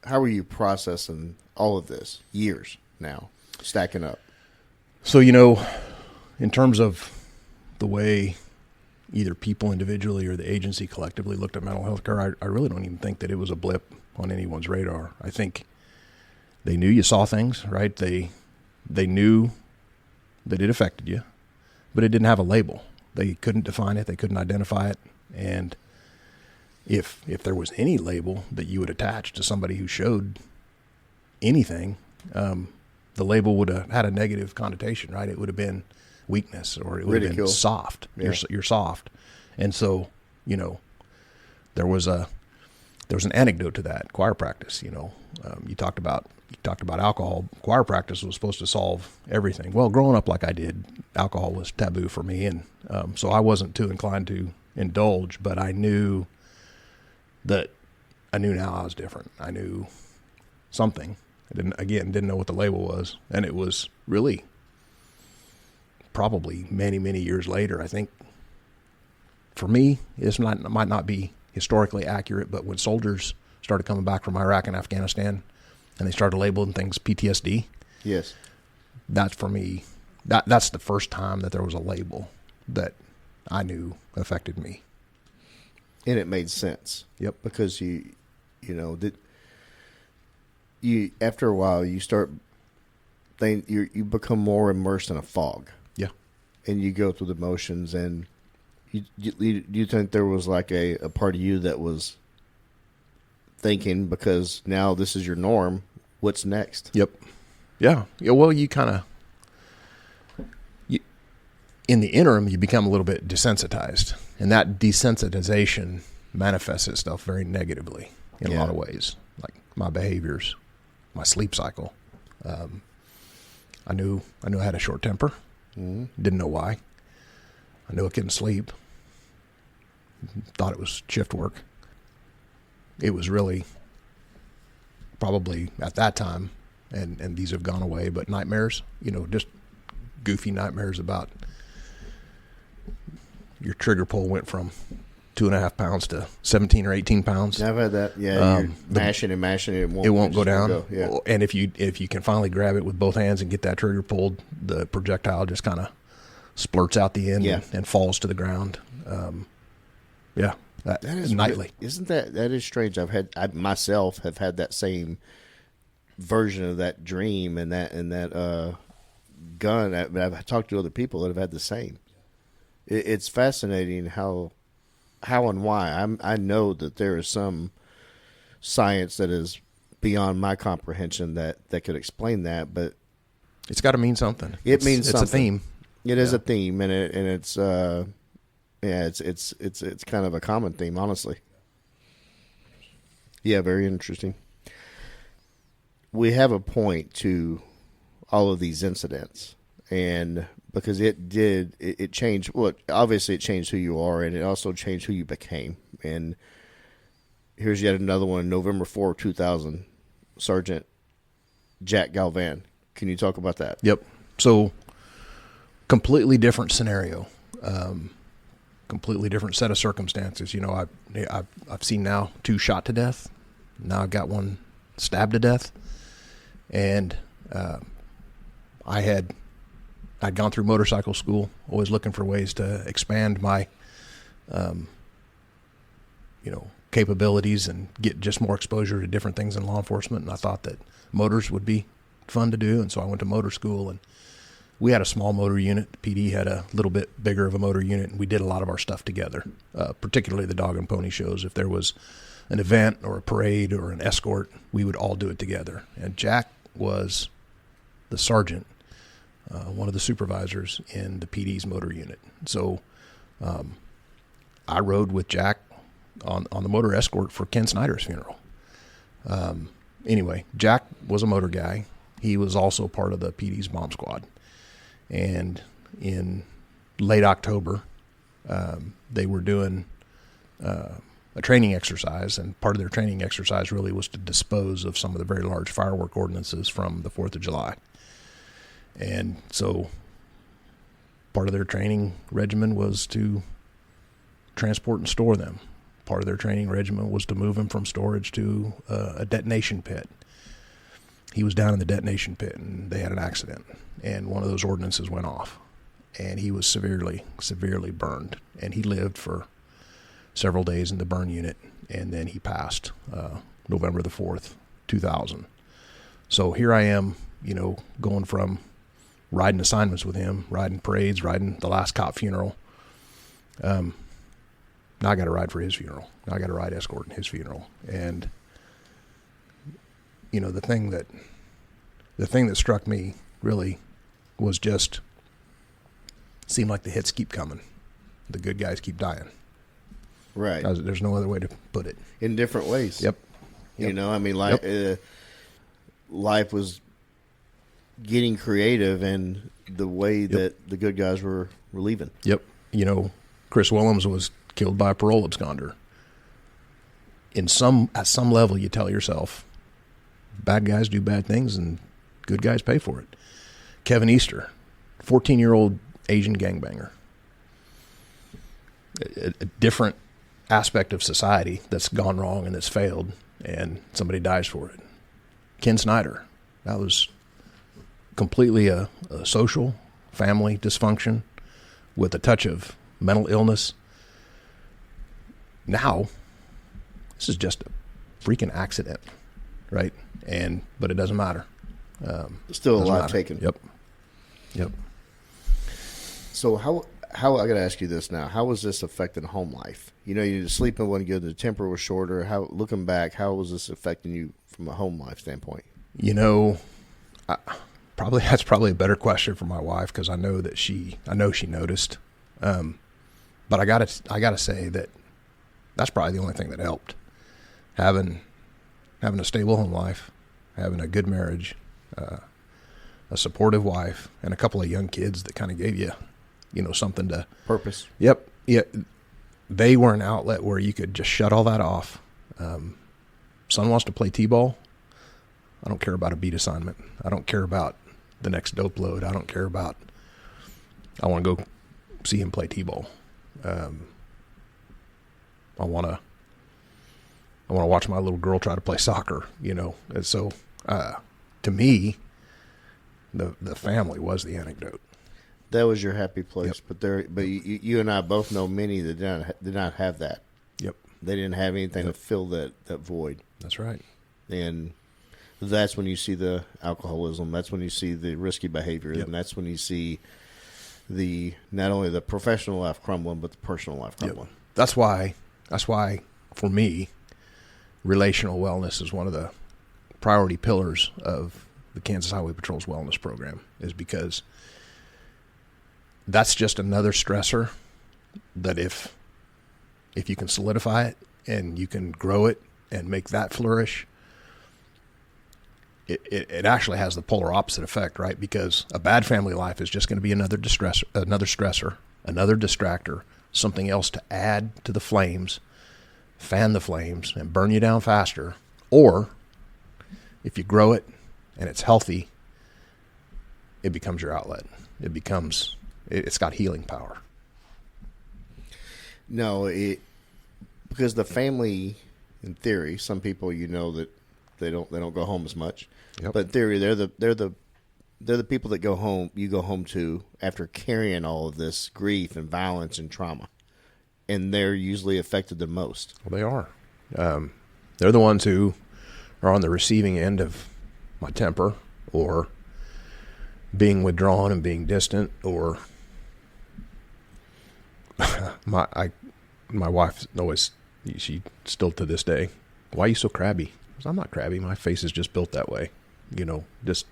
are you processing all of this years now, stacking up? So, in terms of the way either people individually or the agency collectively looked at mental health care, I really don't even think that it was a blip on anyone's radar. I think they knew you saw things, right? They they knew that it affected you, but it didn't have a label. They couldn't define it. They couldn't identify it. And if there was any label that you would attach to somebody who showed anything, the label would have had a negative connotation, right? It would have been weakness, or it would have been soft. Yeah. You're soft. And so, there was an anecdote to that. Choir practice, you talked about alcohol. Choir practice was supposed to solve everything. Well, growing up like I did, alcohol was taboo for me, and so I wasn't too inclined to indulge. But I knew now I was different. I knew something. I didn't know what the label was, and it was really probably many, many years later. I think for me, it might not be historically accurate, but when soldiers started coming back from Iraq and Afghanistan, and they started labeling things PTSD. Yes. That's for me. That's the first time that there was a label that I knew affected me. And it made sense. Yep. Because you after a while you become more immersed in a fog. Yeah. And you go through the motions, and you think there was like a part of you that was thinking, because now this is your norm, what's next? Yep. Yeah. Well, you kind of, in the interim, you become a little bit desensitized, and that desensitization manifests itself very negatively in a lot of ways, like my behaviors, my sleep cycle. I knew I had a short temper. Mm-hmm. Didn't know why. I knew I couldn't sleep. Thought it was shift work. It was really probably at that time, and these have gone away, but nightmares, just goofy nightmares about your trigger pull went from 2.5 pounds to 17 or 18 pounds. I've had that. Yeah, you're mashing and mashing it. It won't go down. Yeah. And if you can finally grab it with both hands and get that trigger pulled, the projectile just kind of splurts out the end and falls to the ground. That is nightly. Isn't that is strange? I myself have had that same version of that dream and that gun. I've talked to other people that have had the same. It's fascinating how and why. I know that there is some science that is beyond my comprehension that could explain that, but it's got to mean something. It means something. It's a theme. It is a theme, and it's it's kind of a common theme, honestly. Yeah, very interesting. We have a point to all of these incidents, and because it changed. Well, obviously it changed who you are, and it also changed who you became. And here's yet another one. November 4, 2000, Sergeant Jack Galvan. Can you talk about that? Yep. So completely different scenario. Completely different set of circumstances. I've seen now 2 shot to death. Now I've got 1 stabbed to death. And I'd gone through motorcycle school, always looking for ways to expand my, capabilities and get just more exposure to different things in law enforcement. And I thought that motors would be fun to do. And so I went to motor school, and we had a small motor unit. PD had a little bit bigger of a motor unit, and we did a lot of our stuff together, particularly the dog and pony shows. If there was an event or a parade or an escort, we would all do it together. And Jack was the sergeant, one of the supervisors in the PD's motor unit. So I rode with Jack on the motor escort for Ken Snyder's funeral. Anyway, Jack was a motor guy. He was also part of the PD's bomb squad. And in late October, they were doing a training exercise, and part of their training exercise really was to dispose of some of the very large firework ordinances from the 4th of July. And so part of their training regimen was to transport and store them. Part of their training regimen was to move them from storage to a detonation pit. He was down in the detonation pit, and they had an accident, and one of those ordinances went off, and he was severely, severely burned. And he lived for several days in the burn unit, and then he passed November the 4th, 2000. So here I am, going from riding assignments with him, riding parades, riding the last cop funeral. Now I got to ride for his funeral. Now I got to ride escort in his funeral. And, you know, the thing that struck me really was just, seemed like the hits keep coming. The good guys keep dying. Right. There's no other way to put it. In different ways. Yep. You know, I mean, life was getting creative in the way that the good guys were leaving. Yep. You know, Chris Willems was killed by a parole absconder. At some level, you tell yourself, bad guys do bad things and good guys pay for it. Kevin Easter, 14-year-old Asian gangbanger. A different aspect of society that's gone wrong and that's failed, and somebody dies for it. Ken Snyder, that was completely a social family dysfunction with a touch of mental illness. Now, this is just a freaking accident, right? But it doesn't matter. Still a life taken. Yep. So how I got to ask you this now? How was this affecting home life? You know, you sleeping wasn't good. The temper was shorter. Looking back, how was this affecting you from a home life standpoint? You know, that's probably a better question for my wife, because I know she noticed. But I gotta say that that's probably the only thing that helped. Having a stable home life, having a good marriage, a supportive wife, and a couple of young kids that kind of gave you, you know, something to purpose. Yep. Yeah. They were an outlet where you could just shut all that off. Son wants to play T-ball. I don't care about a beat assignment. I don't care about the next dope load. I don't care about, I want to go see him play T-ball. I want to watch my little girl try to play soccer, you know. And so, to me, the family was the anecdote. That was your happy place. Yep. But you and I both know many that did not have that. Yep. They didn't have anything to fill that void. That's right. And that's when you see the alcoholism. That's when you see the risky behavior. Yep. And that's when you see not only the professional life crumbling, but the personal life crumbling. Yep. That's why for me, relational wellness is one of the priority pillars of the Kansas Highway Patrol's wellness program, is because that's just another stressor that if you can solidify it and you can grow it and make that flourish, it actually has the polar opposite effect, right? Because a bad family life is just going to be another stressor, another distractor, something else to add to the flames, fan the flames, and burn you down faster. Or if you grow it and it's healthy, it becomes your outlet. It's got healing power. No, because the family, in theory, some people, you know, that they don't go home as much. Yep. But in theory, they're the people that you go home to after carrying all of this grief and violence and trauma, and they're usually affected the most. Well, they are. They're the ones who are on the receiving end of my temper, or being withdrawn and being distant, or my wife always, she still to this day, why are you so crabby? Because I'm not crabby. My face is just built that way. You know, just,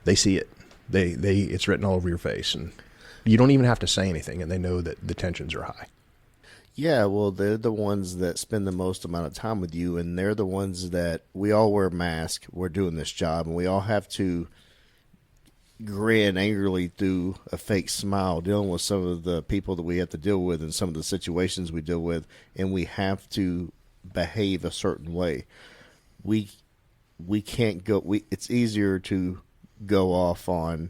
they see it. It's written all over your face, and you don't even have to say anything, and they know that the tensions are high. Yeah, well, they're the ones that spend the most amount of time with you, and they're the ones that, we all wear masks. We're doing this job, and we all have to grin angrily through a fake smile, dealing with some of the people that we have to deal with and some of the situations we deal with, and we have to behave a certain way. We can't go. It's easier to go off on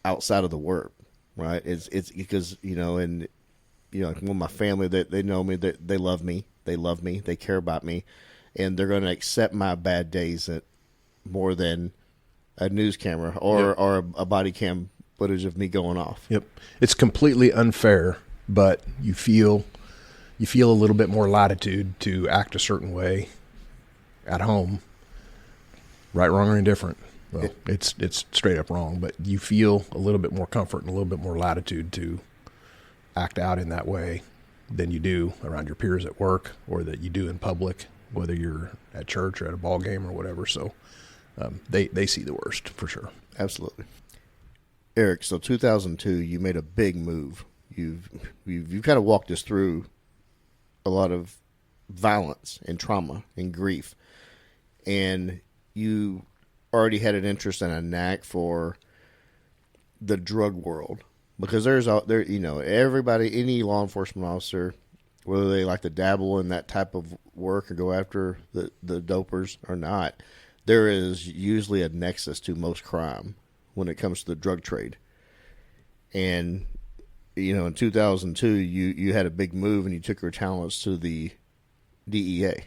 outside of the work, right? It's because, you know, and you know, with my family, that they know me, that they love me, they care about me, and they're going to accept my bad days more than a news camera or a body cam footage of me going off. Yep. It's completely unfair, but you feel a little bit more latitude to act a certain way at home, right, wrong, or indifferent. Well, it's straight up wrong, but you feel a little bit more comfort and a little bit more latitude to act out in that way than you do around your peers at work or that you do in public, whether you're at church or at a ball game or whatever. So they see the worst for sure. Absolutely. Erik, so 2002, you made a big move. You've kind of walked us through a lot of violence and trauma and grief, and you already had an interest and a knack for the drug world, because everybody, any law enforcement officer, whether they like to dabble in that type of work or go after the dopers or not, there is usually a nexus to most crime when it comes to the drug trade. And in 2002, you had a big move and you took your talents to the DEA.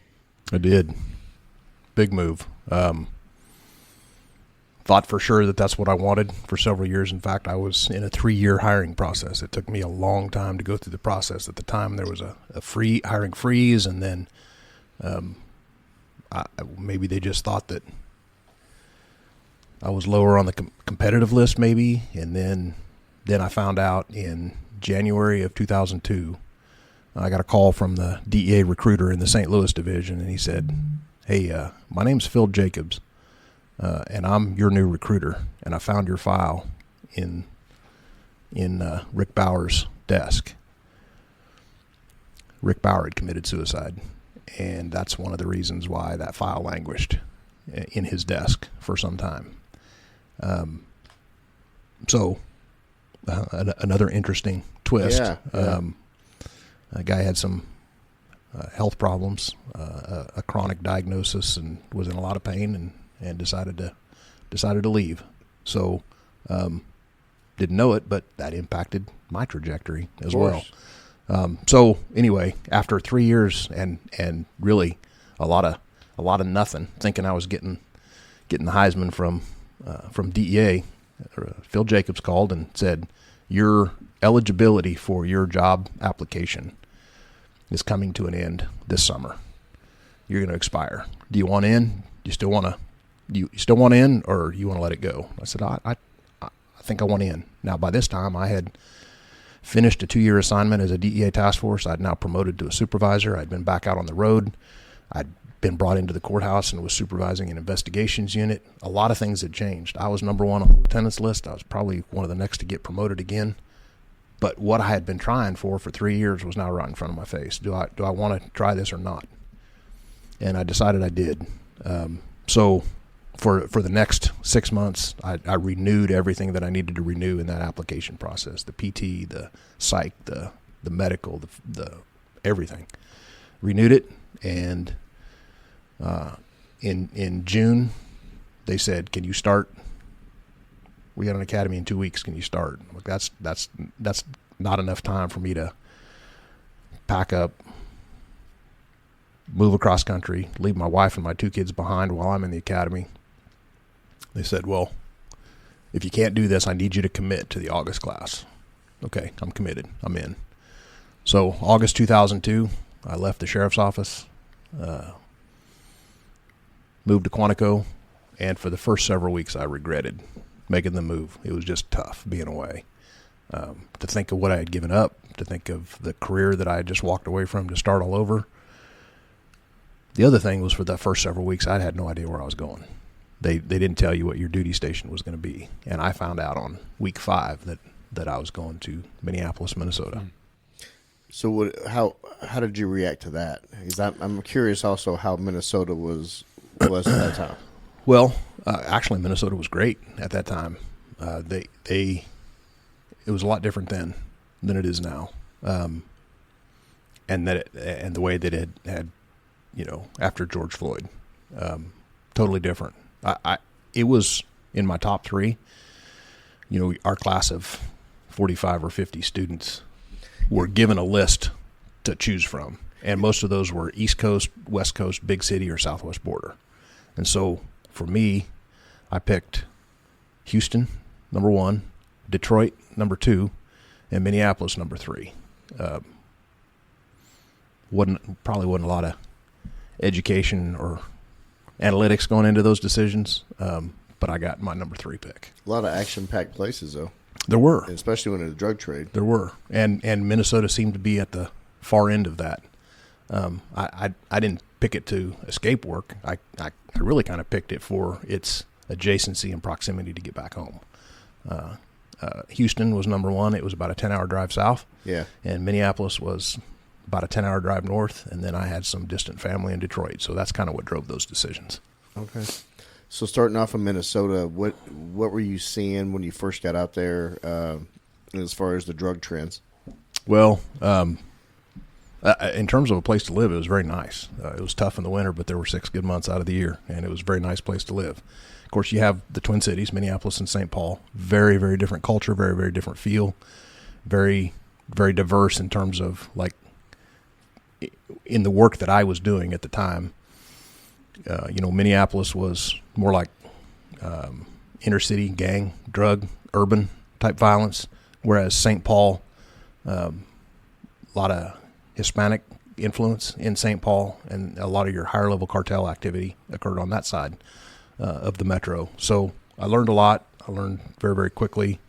I did. Big move. Thought for sure that that's what I wanted for several years. In fact, I was in a 3-year hiring process. It took me a long time to go through the process. At the time, there was a hiring freeze, and then maybe they just thought that I was lower on the competitive list, maybe. And then I found out in January of 2002, I got a call from the DEA recruiter in the St. Louis division, and he said, "Hey, my name's Phil Jacobs, and I'm your new recruiter, and I found your file in Rick Bauer's desk." Rick Bauer had committed suicide, and that's one of the reasons why that file languished in his desk for some time. Another interesting twist. Yeah. A guy had some health problems, a chronic diagnosis, and was in a lot of pain, and decided to leave. So didn't know it, but that impacted my trajectory as well. So anyway, after 3 years and really a lot of nothing, thinking I was getting the Heisman from DEA, Phil Jacobs called and said, "Your eligibility for your job application is coming to an end this summer. You're going to expire. Do you want in? You still want in, or you want to let it go?" I said, I think I want in. Now, by this time, I had finished a 2-year assignment as a DEA Task Force. I'd now promoted to a supervisor. I'd been back out on the road. I'd been brought into the courthouse and was supervising an investigations unit. A lot of things had changed. I was number one on the lieutenant's list. I was probably one of the next to get promoted again. But what I had been trying for 3 years was now right in front of my face. Do I want to try this or not? And I decided I did. So for the next 6 months, I renewed everything that I needed to renew in that application process: the PT, the psych, the medical, the everything. Renewed it, and in June, they said, "Can you start? We got an academy in 2 weeks. Can you start?" Like, that's not enough time for me to pack up, move across country, leave my wife and my 2 kids behind while I'm in the academy. They said, "Well, if you can't do this, I need you to commit to the August class." Okay, I'm committed. I'm in. So August 2002, I left the sheriff's office, moved to Quantico, and for the first several weeks I regretted making the move. It was just tough being away. To think of what I had given up, to think of the career that I had just walked away from to start all over. The other thing was, for the first several weeks, I had no idea where I was going. They didn't tell you what your duty station was going to be. And I found out on week 5 that I was going to Minneapolis, Minnesota. So how did you react to that? Because I'm curious also how Minnesota was at that time. Well, actually, Minnesota was great at that time. It was a lot different then than it is now, and the way that it had, after George Floyd, totally different. It was in my top 3. Our class of 45 or 50 students were given a list to choose from, and most of those were East Coast, West Coast, big city, or Southwest border. And so for me, I picked Houston, number 1, Detroit, number 2, and Minneapolis, number 3. Probably wasn't a lot of education or analytics going into those decisions, but I got my number 3 pick. A lot of action-packed places, though. There were. Especially when in the drug trade. There were. And Minnesota seemed to be at the far end of that. I didn't pick it to escape work. I really kind of picked it for its adjacency and proximity to get back home. Houston was number 1. It was about a 10-hour drive south. Yeah. And Minneapolis was about a 10-hour drive north. And then I had some distant family in Detroit. So that's kind of what drove those decisions. Okay. So starting off in Minnesota, what were you seeing when you first got out there as far as the drug trends? Well, in terms of a place to live, it was very nice. It was tough in the winter, but there were 6 good months out of the year, and it was a very nice place to live. Of course, you have the Twin Cities, Minneapolis and St. Paul. Very, very different culture, very, very different feel. Very, very diverse in terms of, like, in the work that I was doing at the time. Minneapolis was more like inner city, gang, drug, urban type violence, whereas St. Paul, a lot of Hispanic influence in St. Paul, and a lot of your higher level cartel activity occurred on that side of the metro. So I learned a lot. I learned very, very quickly,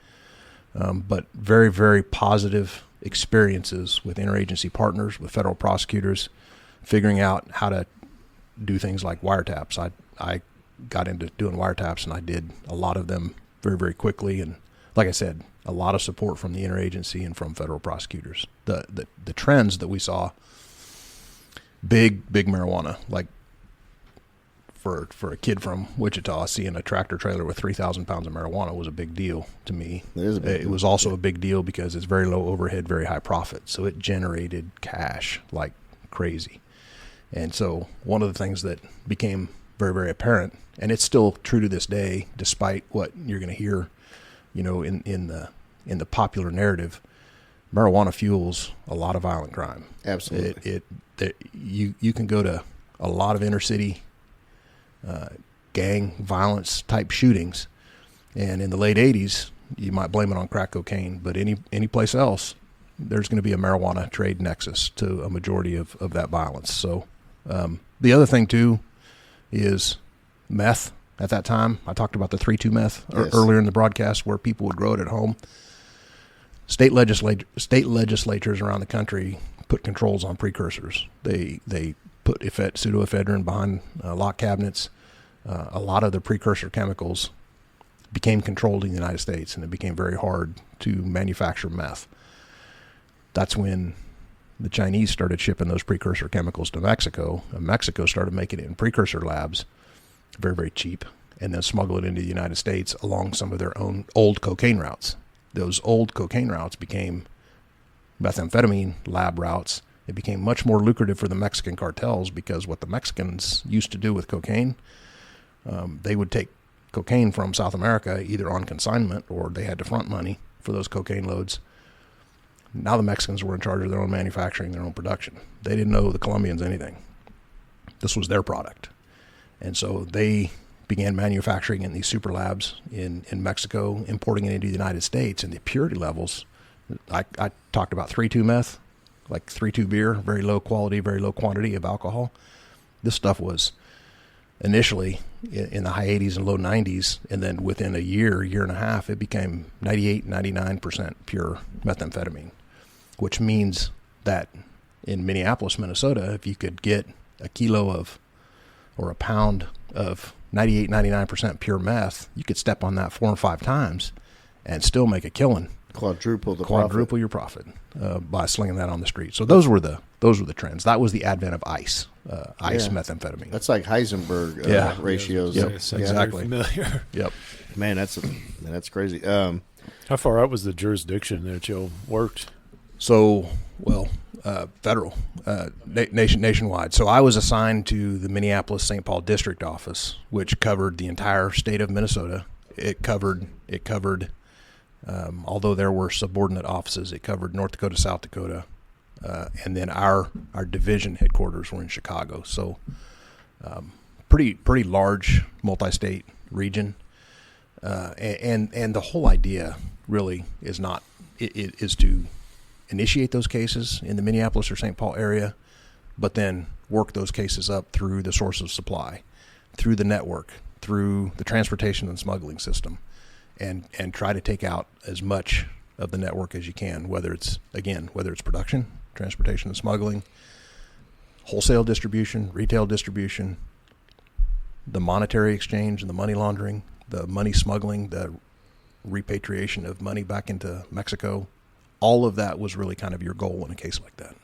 but very, very positive experiences with interagency partners, with federal prosecutors, figuring out how to do things like wiretaps. I got into doing wiretaps, and I did a lot of them very, very quickly. And like I said, a lot of support from the interagency and from federal prosecutors. The trends that we saw, big marijuana, like for a kid from Wichita, seeing a tractor trailer with 3,000 pounds of marijuana was a big deal to me. It was also a big deal because it's very low overhead, very high profit. So it generated cash like crazy. And so one of the things that became very, very apparent, and it's still true to this day, despite what you're going to hear, in the popular narrative, marijuana fuels a lot of violent crime. Absolutely. You can go to a lot of inner city gang violence type shootings, and in the late 80s, you might blame it on crack cocaine, but any place else, there's going to be a marijuana trade nexus to a majority of that violence. So the other thing too is meth. At that time, I talked about the 3-2 meth earlier in the broadcast, where people would grow it at home. State legislatures around the country put controls on precursors. They put pseudoephedrine behind lock cabinets. A lot of the precursor chemicals became controlled in the United States, and it became very hard to manufacture meth. That's when the Chinese started shipping those precursor chemicals to Mexico, and Mexico started making it in precursor labs very, very cheap, and then smuggle it into the United States along some of their own old cocaine routes. Those old cocaine routes became methamphetamine lab routes. It became much more lucrative for the Mexican cartels, because what the Mexicans used to do with cocaine, they would take cocaine from South America either on consignment, or they had to front money for those cocaine loads. Now the Mexicans were in charge of their own manufacturing, their own production. They didn't owe the Colombians anything. This was their product. And so they began manufacturing in these super labs in Mexico, importing it into the United States, and the purity levels, I talked about 3-2 meth, like 3-2 beer, very low quality, very low quantity of alcohol. This stuff was initially in the high 80s and low 90s, and then within a year and a half, it became 98, 99% pure methamphetamine, which means that in Minneapolis, Minnesota, if you could get a kilo of or a pound of 98, 99% pure meth, you could step on that 4 or 5 times and still make a killing. Quadruple your profit by slinging that on the street. So those were the trends. That was the advent of ice methamphetamine. That's like Heisenberg ratios. Yep, exactly. Familiar. Yep. Man, that's crazy. How far out was the jurisdiction that you worked? So, federal, nationwide. So I was assigned to the Minneapolis-St. Paul District Office, which covered the entire state of Minnesota. It covered. Although there were subordinate offices, it covered North Dakota, South Dakota, and then our division headquarters were in Chicago. So, pretty large multi-state region, and the whole idea really is to initiate those cases in the Minneapolis or St. Paul area, but then work those cases up through the source of supply, through the network, through the transportation and smuggling system and try to take out as much of the network as you can, whether it's production, transportation and smuggling, wholesale distribution, retail distribution, the monetary exchange and the money laundering, the money smuggling, the repatriation of money back into Mexico. All of that was really kind of your goal in a case like that.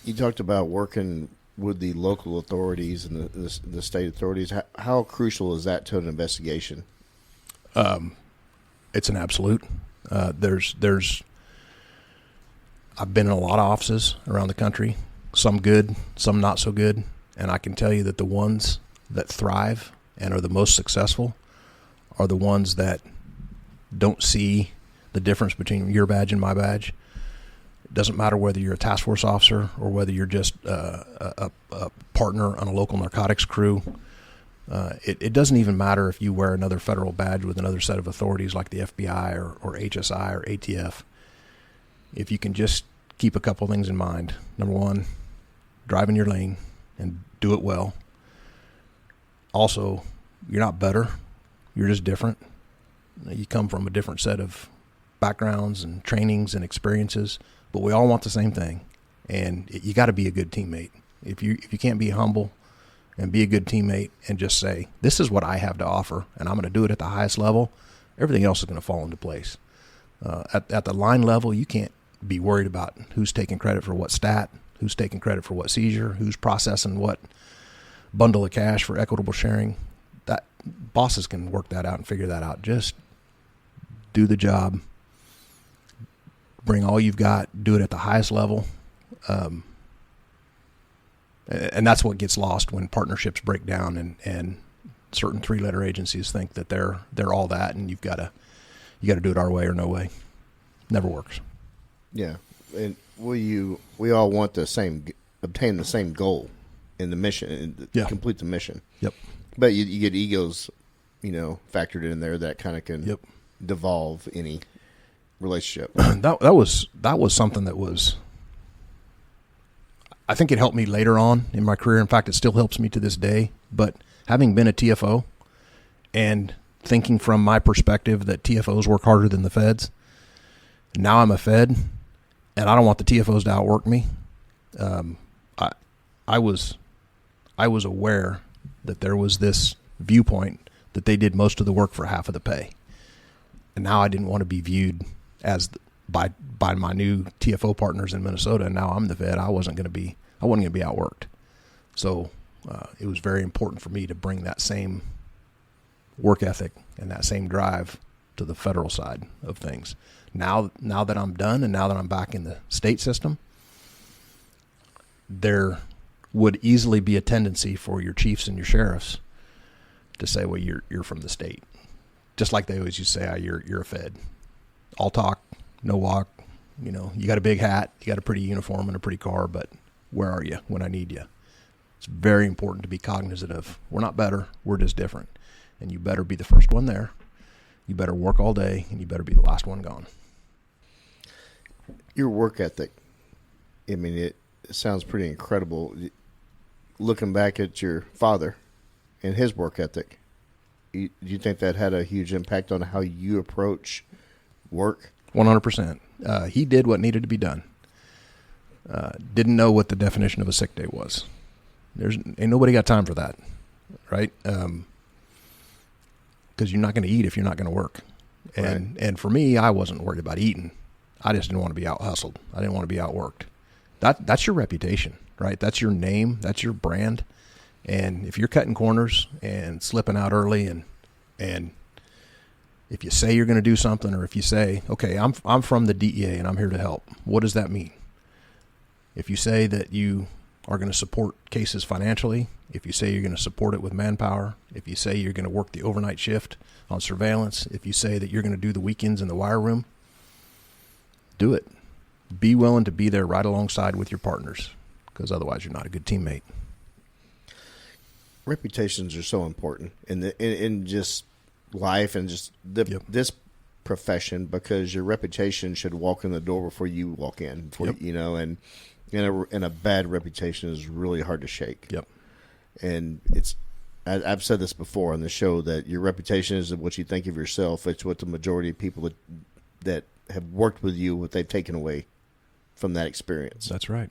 You talked about working with the local authorities and the state authorities. How crucial is that to an investigation? It's an absolute. I've been in a lot of offices around the country, some good, some not so good, and I can tell you that the ones that thrive and are the most successful are the ones that don't see the difference between your badge and my badge. It doesn't matter whether you're a task force officer or whether you're just a partner on a local narcotics crew. It doesn't even matter if you wear another federal badge with another set of authorities like the FBI or HSI or ATF. If you can just keep a couple things in mind. Number one, drive in your lane and do it well. Also, you're not better. You're just different. You come from a different set of backgrounds and trainings and experiences, but we all want the same thing. And you got to be a good teammate. If you can't be humble and be a good teammate and just say, this is what I have to offer, and I'm going to do it at the highest level, everything else is going to fall into place. At the line level, you can't be worried about who's taking credit for what stat, who's taking credit for what seizure, who's processing what bundle of cash for equitable sharing. That bosses can work that out and figure that out. Just do the job, bring all you've got, do it at the highest level. And that's what gets lost when partnerships break down and certain three-letter agencies think that they're all that, and you got to do it our way or no way. Never works. Yeah, and we all want obtain the same goal in the mission, complete the mission. Yep. But you get egos, factored in there that kind of can devolve any relationship. That was something that was. I think it helped me later on in my career. In fact, it still helps me to this day. But having been a TFO and thinking from my perspective that TFOs work harder than the feds, now I'm a Fed, and I don't want the TFOs to outwork me. I was aware that there was this viewpoint that they did most of the work for half of the pay, and now I didn't want to be viewed as by my new TFO partners in Minnesota. And now I'm the Fed. I wasn't going to be outworked. So it was very important for me to bring that same work ethic and that same drive to the federal side of things. Now that I'm done and now that I'm back in the state system, there would easily be a tendency for your chiefs and your sheriffs to say, well, you're from the state. Just like they always used to say, you're a Fed. All talk, no walk. You got a big hat, you got a pretty uniform and a pretty car, but where are you when I need you? It's very important to be cognizant of, we're not better, we're just different. And you better be the first one there. You better work all day, and you better be the last one gone. Your work ethic, it sounds pretty incredible. Looking back at your father and his work ethic, do you think that had a huge impact on how you approach work? 100%. He did what needed to be done. Didn't know what the definition of a sick day was. Ain't nobody got time for that, right? Because you're not going to eat if you're not going to work. And for me, I wasn't worried about eating. I just didn't want to be out hustled. I didn't want to be outworked. That's your reputation, right? That's your name. That's your brand. And if you're cutting corners and slipping out early, and if you say you're going to do something, or if you say, okay, I'm from the DEA and I'm here to help, what does that mean? If you say that you are going to support cases financially, if you say you're going to support it with manpower, if you say you're going to work the overnight shift on surveillance, if you say that you're going to do the weekends in the wire room, do it. Be willing to be there right alongside with your partners, because otherwise you're not a good teammate. Reputations are so important in just life and just this profession, because your reputation should walk in the door before you walk in. And a bad reputation is really hard to shake. Yep. And it's I've said this before on the show, that your reputation isn't what you think of yourself. It's what the majority of people that have worked with you, what they've taken away from that experience. That's right.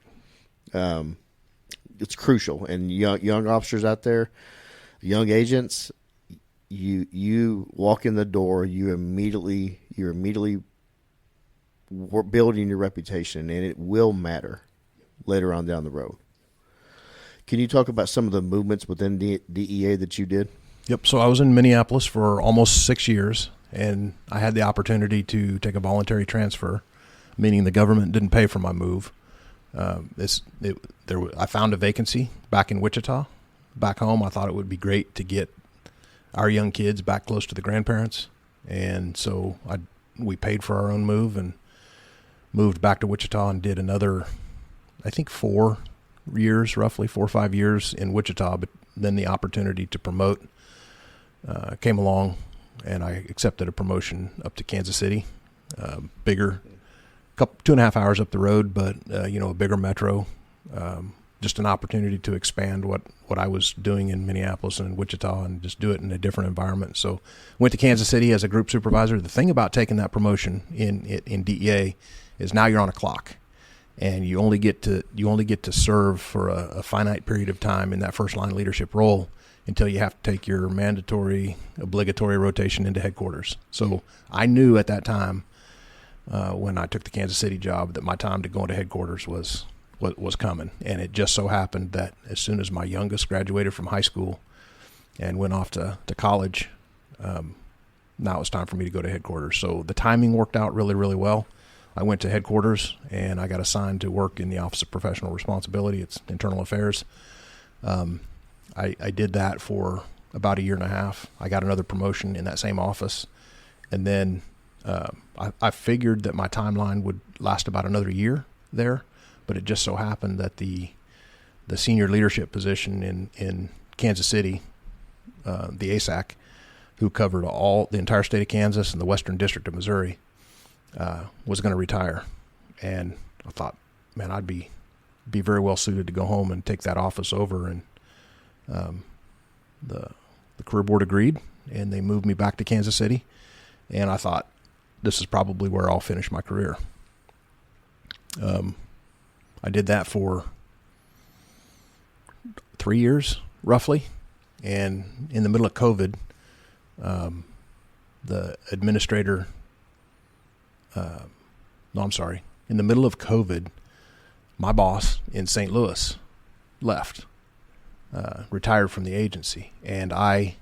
It's crucial. And young officers out there, young agents, you walk in the door, you're immediately building your reputation, and it will matter later on down the road. Can you talk about some of the movements within DEA that you did? Yep. So I was in Minneapolis for almost 6 years, and I had the opportunity to take a voluntary transfer, meaning the government didn't pay for my move. I found a vacancy back in Wichita. Back home, I thought it would be great to get our young kids back close to the grandparents, and so we paid for our own move and moved back to Wichita and did another, I think, 4 years, roughly 4 or 5 years in Wichita. But then the opportunity to promote came along, and I accepted a promotion up to Kansas City, bigger, 2.5 hours up the road, but a bigger metro. Just an opportunity to expand what I was doing in Minneapolis and Wichita, and just do it in a different environment. So went to Kansas City as a group supervisor. The thing about taking that promotion in DEA is now you're on a clock, and you only get to serve for a finite period of time in that first line leadership role until you have to take your mandatory obligatory rotation into headquarters. So I knew at that time, when I took the Kansas City job, that my time to go into headquarters was coming. And it just so happened that as soon as my youngest graduated from high school and went off to college, now it was time for me to go to headquarters. So the timing worked out really, really well. I went to headquarters, and I got assigned to work in the Office of Professional Responsibility. It's internal affairs. I did that for about 1.5 years. I got another promotion in that same office, and then I figured that my timeline would last about another year there, but it just so happened that the senior leadership position in Kansas City, the ASAC, who covered the entire state of Kansas and the Western District of Missouri, was going to retire. And I thought, man, I'd be very well suited to go home and take that office over. And the career board agreed, and they moved me back to Kansas City. And I thought, this is probably where I'll finish my career. I did that for 3 years, roughly. And in the middle of COVID, the administrator, in the middle of COVID, my boss in St. Louis left, retired from the agency. And I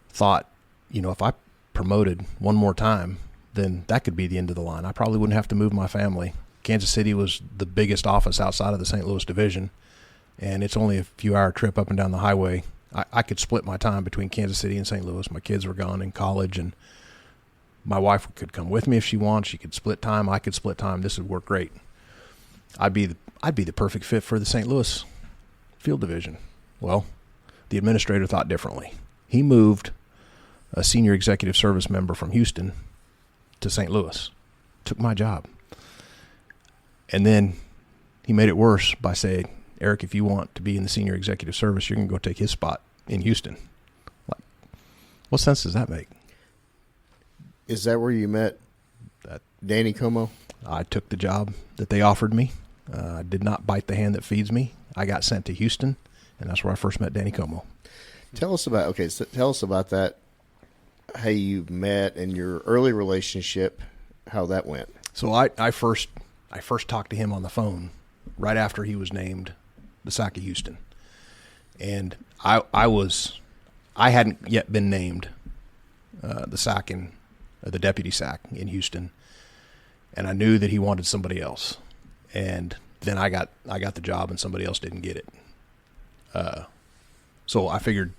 thought, if I promoted one more time, then that could be the end of the line. I probably wouldn't have to move my family. Kansas City was the biggest office outside of the St. Louis division, and it's only a few hour trip up and down the highway. I could split my time between Kansas City and St. Louis. My kids were gone in college, and my wife could come with me if she wants. She could split time. I could split time. This would work great. I'd be the perfect fit for the St. Louis field division. Well, the administrator thought differently. He moved a senior executive service member from Houston to St. Louis, took my job. And then he made it worse by saying, Eric, if you want to be in the senior executive service, you're going to go take his spot in Houston. Like, what sense does that make? Is that where you met Danny Comeaux? I took the job that they offered me. I did not bite the hand that feeds me. I got sent to Houston, and that's where I first met Danny Comeaux. Tell us about that, how you met and your early relationship, how that went. So I first talked to him on the phone right after he was named the SAC of Houston. And I hadn't yet been named the SAC the deputy SAC in Houston, and I knew that he wanted somebody else. And then I got the job, and somebody else didn't get it. So I figured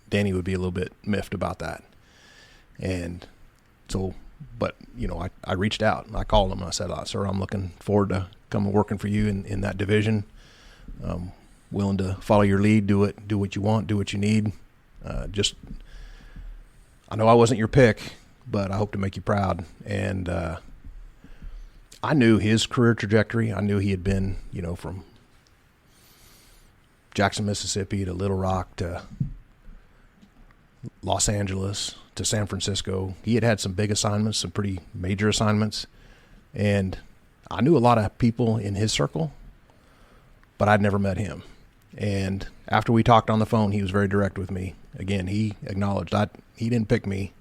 Danny would be a little bit miffed about that. And so, but I reached out and I called him and I said, sir, I'm looking forward to coming working for you in that division. Willing to follow your lead, do what you want, do what you need. I know I wasn't your pick, but I hope to make you proud. And I knew his career trajectory. I knew he had been, from Jackson, Mississippi to Little Rock to Los Angeles to San Francisco. He had some big assignments, some pretty major assignments. And I knew a lot of people in his circle, but I'd never met him. And after we talked on the phone, he was very direct with me. Again, he acknowledged he didn't pick me,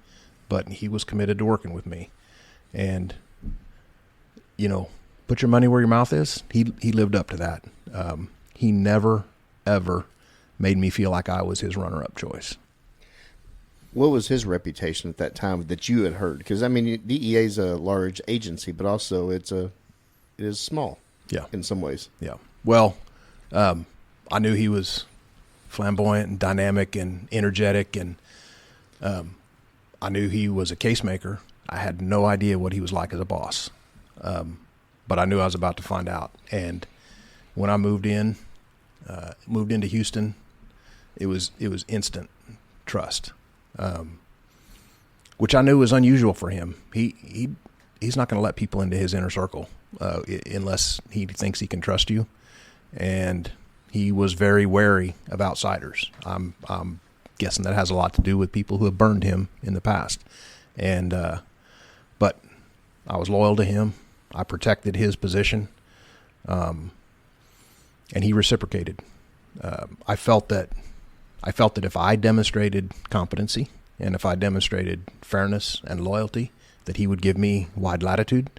but he was committed to working with me. And, put your money where your mouth is. He lived up to that. He never, ever made me feel like I was his runner-up choice. What was his reputation at that time that you had heard? Because, DEA is a large agency, but also it is small. Yeah. In some ways. Yeah. Well, I knew he was flamboyant and dynamic and energetic, and I knew he was a case maker. I had no idea what he was like as a boss, but I knew I was about to find out. And when I moved into Houston, it was instant trust, which I knew was unusual for him. He's not going to let people into his inner circle unless he thinks he can trust you, and he was very wary of outsiders. I'm guessing that has a lot to do with people who have burned him in the past. And but I was loyal to him. I protected his position, and he reciprocated. I felt that if I demonstrated competency and if I demonstrated fairness and loyalty, that he would give me wide latitude,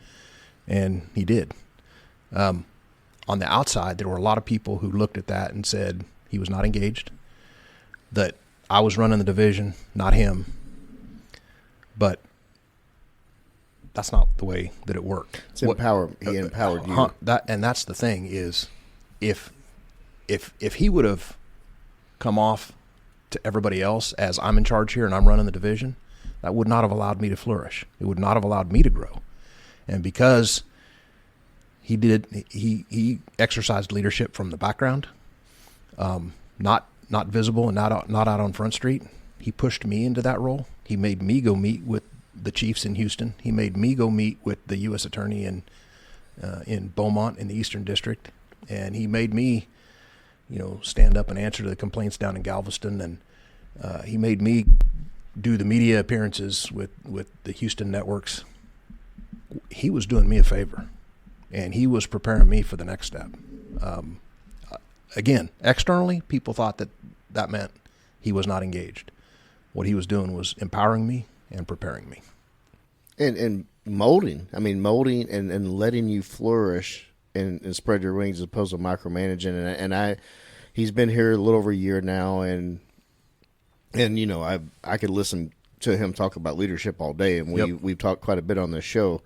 and he did. On the outside, there were a lot of people who looked at that and said he was not engaged, that I was running the division, not him. But that's not the way that it worked. He empowered you. That's the thing is, if he would have come off to everybody else as I'm in charge here and I'm running the division, that would not have allowed me to flourish. It would not have allowed me to grow. And because he exercised leadership from the background, not visible and not out on Front Street. He pushed me into that role. He made me go meet with the chiefs in Houston. He made me go meet with the U.S. attorney in Beaumont in the Eastern District, and he made me, stand up and answer to the complaints down in Galveston, and he made me do the media appearances with the Houston networks. He was doing me a favor. And he was preparing me for the next step. Again, externally, people thought that meant he was not engaged. What he was doing was empowering me and preparing me. And molding and letting you flourish and spread your wings as opposed to micromanaging. And he's been here a little over a year now, and I could listen to him talk about leadership all day, and we've talked quite a bit on this show.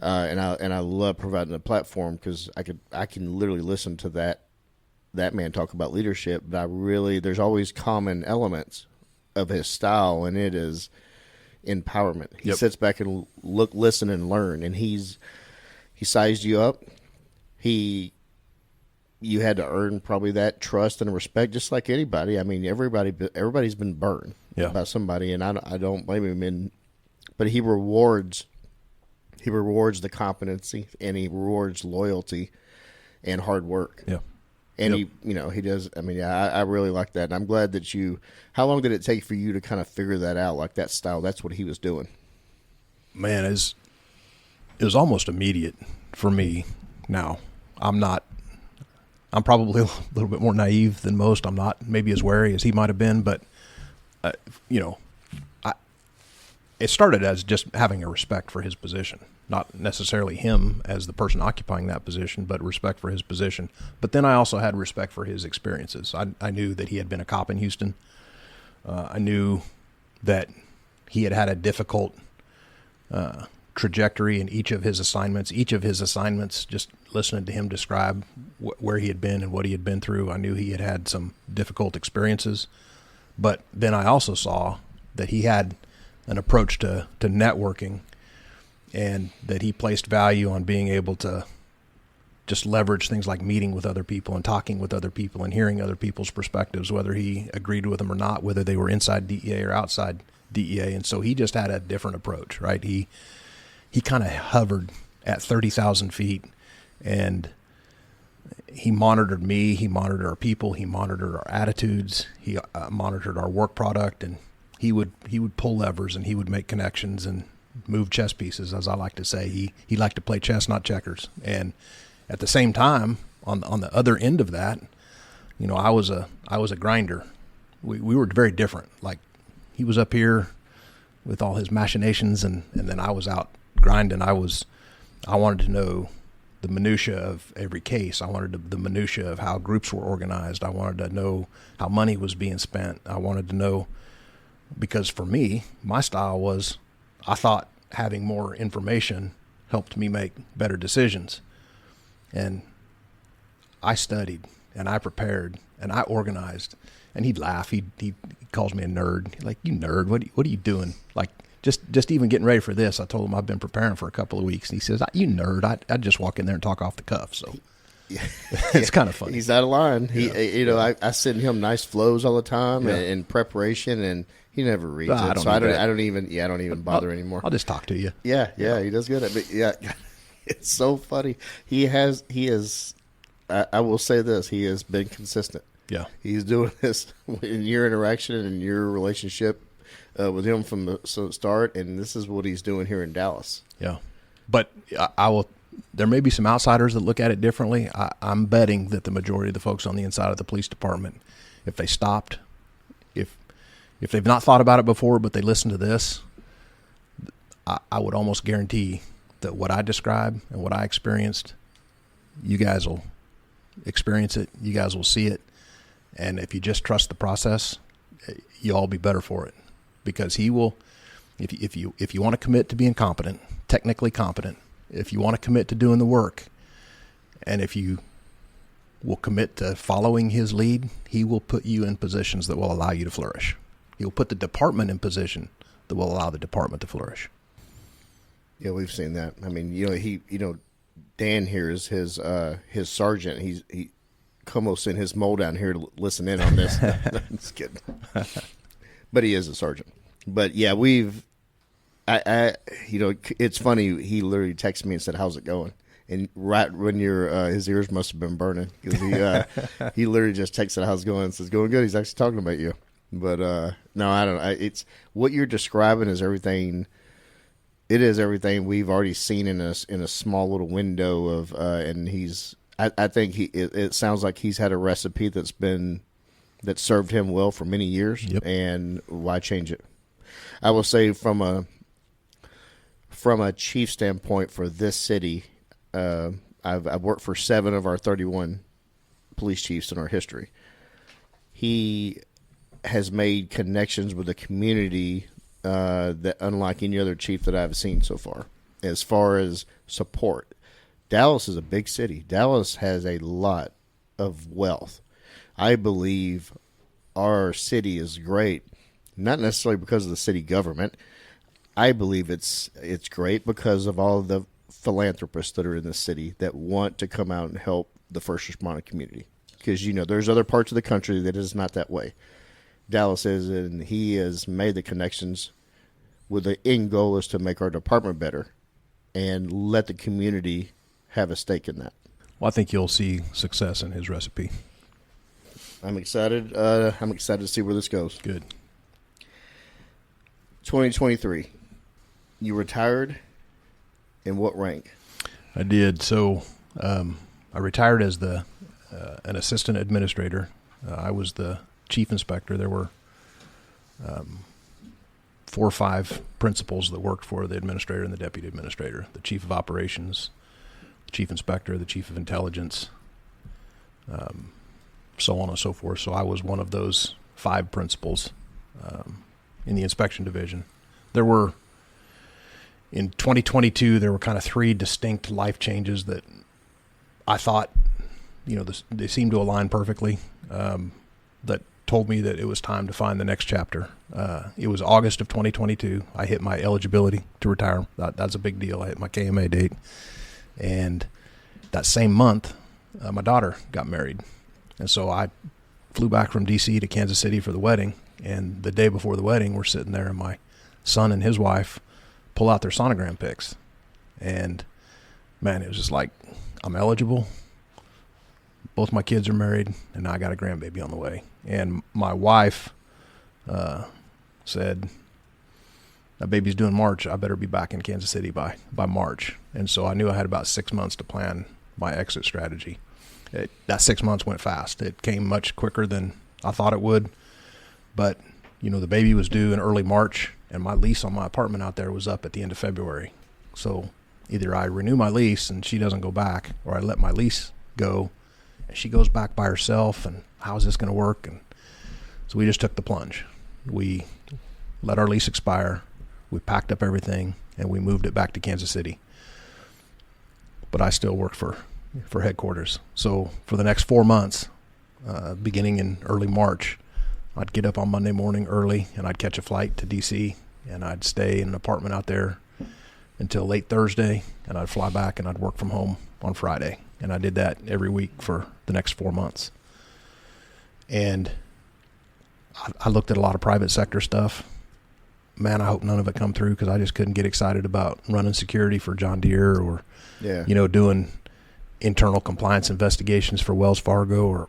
And I love providing a platform because I can literally listen to that man talk about leadership. But there's always common elements of his style, and it is empowerment. He sits back and listen, and learn. And he sized you up. You had to earn probably that trust and respect, just like anybody. Everybody's been burned by somebody, and I don't blame him. But he rewards the competency, and he rewards loyalty and hard work. Yeah. And he does. I really like that. And I'm glad that how long did it take for you to kind of figure that out? Like that style, that's what he was doing. Man, it was almost immediate for me. Now, I'm probably a little bit more naive than most. I'm not maybe as wary as he might've been, but it started as just having a respect for his position, not necessarily him as the person occupying that position, but respect for his position. But then I also had respect for his experiences. I knew that he had been a cop in Houston. I knew that he had a difficult trajectory in each of his assignments. Just listening to him describe where he had been and what he had been through, I knew he had some difficult experiences. But then I also saw that he had an approach to networking, and that he placed value on being able to just leverage things like meeting with other people and talking with other people and hearing other people's perspectives, whether he agreed with them or not, whether they were inside DEA or outside DEA. And so he just had a different approach, right? He kind of hovered at 30,000 feet, and he he monitored me, he monitored our people, he monitored our attitudes, he monitored our work product, and he would pull levers and he would make connections and move chess pieces, as I like to say. He liked to play chess, not checkers. And at the same time, on the other end of that, I was a grinder. We were very different. Like, he was up here with all his machinations, and then I was out grinding. I wanted to know the minutia of every case. I wanted the minutia of how groups were organized. I wanted to know how money was being spent. I wanted to know, because for me, my style was, I thought having more information helped me make better decisions. And I studied and I prepared and I organized. And he'd laugh. He calls me a nerd. He's like, "You nerd, what are you doing? Like, just even getting ready for this." I told him I've been preparing for a couple of weeks. And he says, "You nerd, I'd just walk in there and talk off the cuff." So it's kind of funny. He's out of line. I send him nice flows all the time and preparation, and he never reads it. I don't even bother anymore. I'll just talk to you. Yeah, he does good at it. But yeah, it's so funny. He is, I will say this, he has been consistent. Yeah. He's doing this in your interaction and your relationship with him from the start, and this is what he's doing here in Dallas. Yeah. But there may be some outsiders that look at it differently. I'm betting that the majority of the folks on the inside of the police department, if they stopped, if they've not thought about it before, but they listen to this, I would almost guarantee that what I describe and what I experienced, you guys will experience it. You guys will see it. And if you just trust the process, you'll all be better for it, because he will, if you want to commit to being competent, technically competent, if you want to commit to doing the work, and if you will commit to following his lead, he will put you in positions that will allow you to flourish. He'll put the department in position that will allow the department to flourish. Yeah, we've seen that. I mean, Dan here is his sergeant. He Comeaux sent his mole down here to listen in on this. I'm just kidding. But he is a sergeant. But yeah, it's funny. He literally texted me and said, "How's it going?" And right when his ears must have been burning, because he literally just texted, "How's it going?" and says, "Going good." He's actually talking about you. But no, I don't know. It's what you're describing is everything. It is everything we've already seen in a small little window of, and he's. I think it sounds like he's had a recipe that served him well for many years. Yep. And why change it? I will say from a chief standpoint for this city, I've worked for 7 of our 31 police chiefs in our history. He has made connections with the community that unlike any other chief that I've seen so far as support. Dallas is a big city. Dallas has a lot of wealth. I believe our city is great, not necessarily because of the city government. I believe it's great because of all of the philanthropists that are in the city that want to come out and help the first responder community. Because, there's other parts of the country that is not that way. Dallas is, and he has made the connections with the end goal is to make our department better and let the community have a stake in that. Well, I think you'll see success in his recipe. I'm excited. I'm excited to see where this goes. Good. 2023. You retired in what rank? I did. So I retired as an assistant administrator. I was the chief inspector. There were 4 or 5 principals that worked for the administrator and the deputy administrator, the chief of operations, the chief inspector, the chief of intelligence, so on and so forth. So I was one of those 5 principals in the inspection division. In 2022, there were kind of 3 distinct life changes that I thought, they seemed to align perfectly, that told me that it was time to find the next chapter. It was August of 2022. I hit my eligibility to retire. That's a big deal. I hit my KMA date. And that same month, my daughter got married. And so I flew back from D.C. to Kansas City for the wedding. And the day before the wedding, we're sitting there, and my son and his wife pull out their sonogram pics. And, man, it was just like, I'm eligible. both my kids are married, and I got a grandbaby on the way. And my wife said, that baby's due in March. I better be back in Kansas City by March. And so I knew I had about 6 months to plan my exit strategy. That 6 months went fast. It came much quicker than I thought it would. But, the baby was due in early March, and my lease on my apartment out there was up at the end of February. So either I renew my lease and she doesn't go back, or I let my lease go and she goes back by herself, and how's this going to work? And so we just took the plunge. We let our lease expire. We packed up everything and we moved it back to Kansas City. But I still worked for headquarters. So for the next 4 months, beginning in early March, I'd get up on Monday morning early and I'd catch a flight to DC, and I'd stay in an apartment out there until late Thursday, and I'd fly back and I'd work from home on Friday. And I did that every week for the next 4 months. And I looked at a lot of private sector stuff. Man, I hope none of it come through, because I just couldn't get excited about running security for John Deere or, doing internal compliance investigations for Wells Fargo,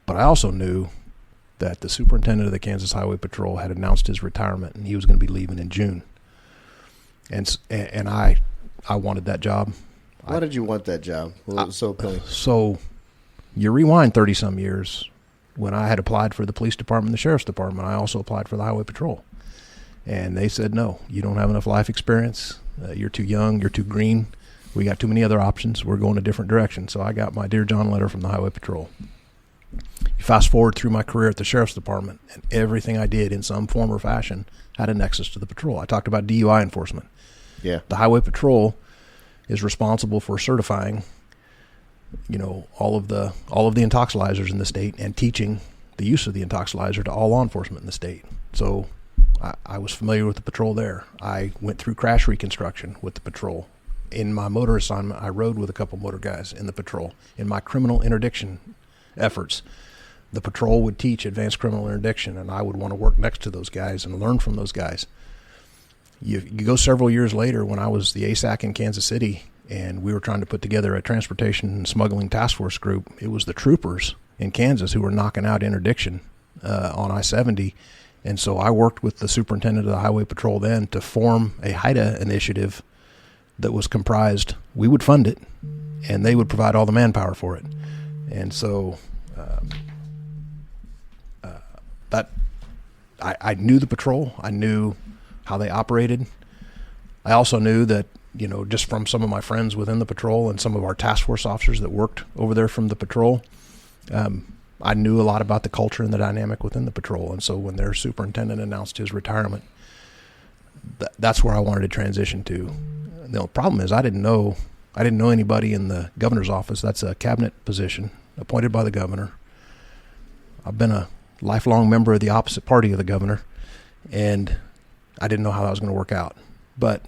but I also knew that the superintendent of the Kansas Highway Patrol had announced his retirement, and he was going to be leaving in June. And I wanted that job. Why did you want that job? What was so appealing? So you rewind 30-some years. When I had applied for the police department and the sheriff's department, I also applied for the highway patrol. And they said, no, you don't have enough life experience. You're too young. You're too green. We got too many other options. We're going a different direction. So I got my Dear John letter from the highway patrol. You fast forward through my career at the sheriff's department, and everything I did in some form or fashion had a nexus to the patrol. I talked about DUI enforcement. Yeah. The highway patrol is responsible for certifying all of the intoxilizers in the state and teaching the use of the intoxilizer to all law enforcement in the state. So I was familiar with the patrol there. I went through crash reconstruction with the patrol. In my motor assignment, I rode with a couple motor guys in the patrol. In my criminal interdiction efforts, the patrol would teach advanced criminal interdiction, and I would want to work next to those guys and learn from those guys. You go several years later, when I was the ASAC in Kansas City, and we were trying to put together a transportation and smuggling task force group. It was the troopers in Kansas who were knocking out interdiction on I-70. And so I worked with the superintendent of the highway patrol then to form a HIDA initiative that was comprised, we would fund it, and they would provide all the manpower for it. And so I knew the patrol. I knew how they operated. I also knew that, just from some of my friends within the patrol and some of our task force officers that worked over there from the patrol, I knew a lot about the culture and the dynamic within the patrol. And so when their superintendent announced his retirement, that's where I wanted to transition to. The problem is I didn't know anybody in the governor's office. That's a cabinet position appointed by the governor. I've been a lifelong member of the opposite party of the governor, and I didn't know how that was going to work out. But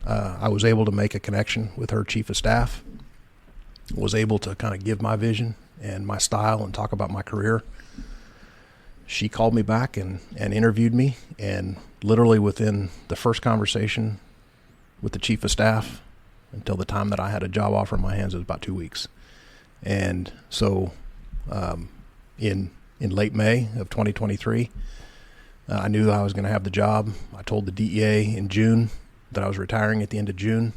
I was able to make a connection with her chief of staff, was able to kind of give my vision and my style and talk about my career. She called me back and interviewed me, and literally within the first conversation with the chief of staff until the time that I had a job offer in my hands, it was about 2 weeks. And so in late May of 2023, I knew I was going to have the job. I told the DEA in June that I was retiring at the end of June,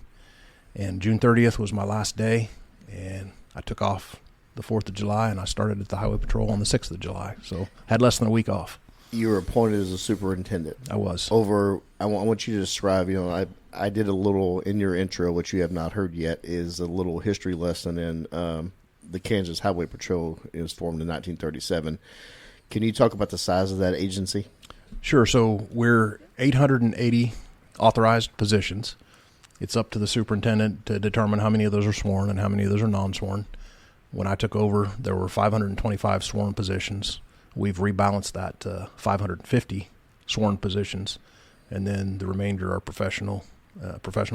and June 30th was my last day, and I took off the 4th of July, and I started at the Highway Patrol on the 6th of July, so had less than a week off. You were appointed as a superintendent. I was. I want you to describe, I did a little, in your intro, which you have not heard yet, is a little history lesson in the Kansas Highway Patrol. It was formed in 1937. Can you talk about the size of that agency? Sure. So we're 880 authorized positions. It's up to the superintendent to determine how many of those are sworn and how many of those are non-sworn. When I took over, there were 525 sworn positions. We've rebalanced that to 550 sworn positions, and then the remainder are professional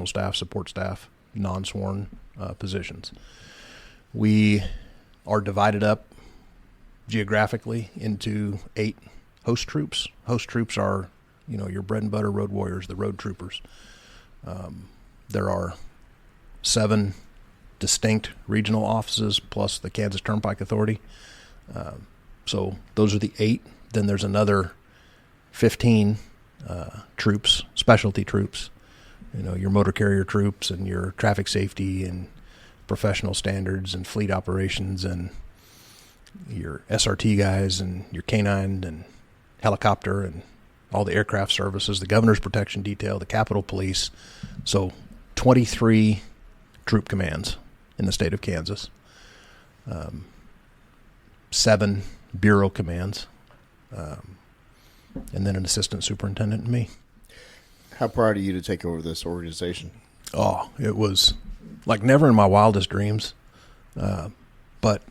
staff, support staff, non-sworn positions. We are divided up geographically into 8 host troops. Host troops are, your bread and butter road warriors, the road troopers. There are 7 distinct regional offices plus the Kansas Turnpike Authority. So those are the 8. Then there's another 15 troops, specialty troops, your motor carrier troops and your traffic safety and professional standards and fleet operations and your SRT guys and your canine and helicopter and all the aircraft services, the Governor's Protection Detail, the Capitol Police. So 23 troop commands in the state of Kansas, 7 bureau commands, and then an assistant superintendent and me. How proud are you to take over this organization? Oh, it was like never in my wildest dreams, but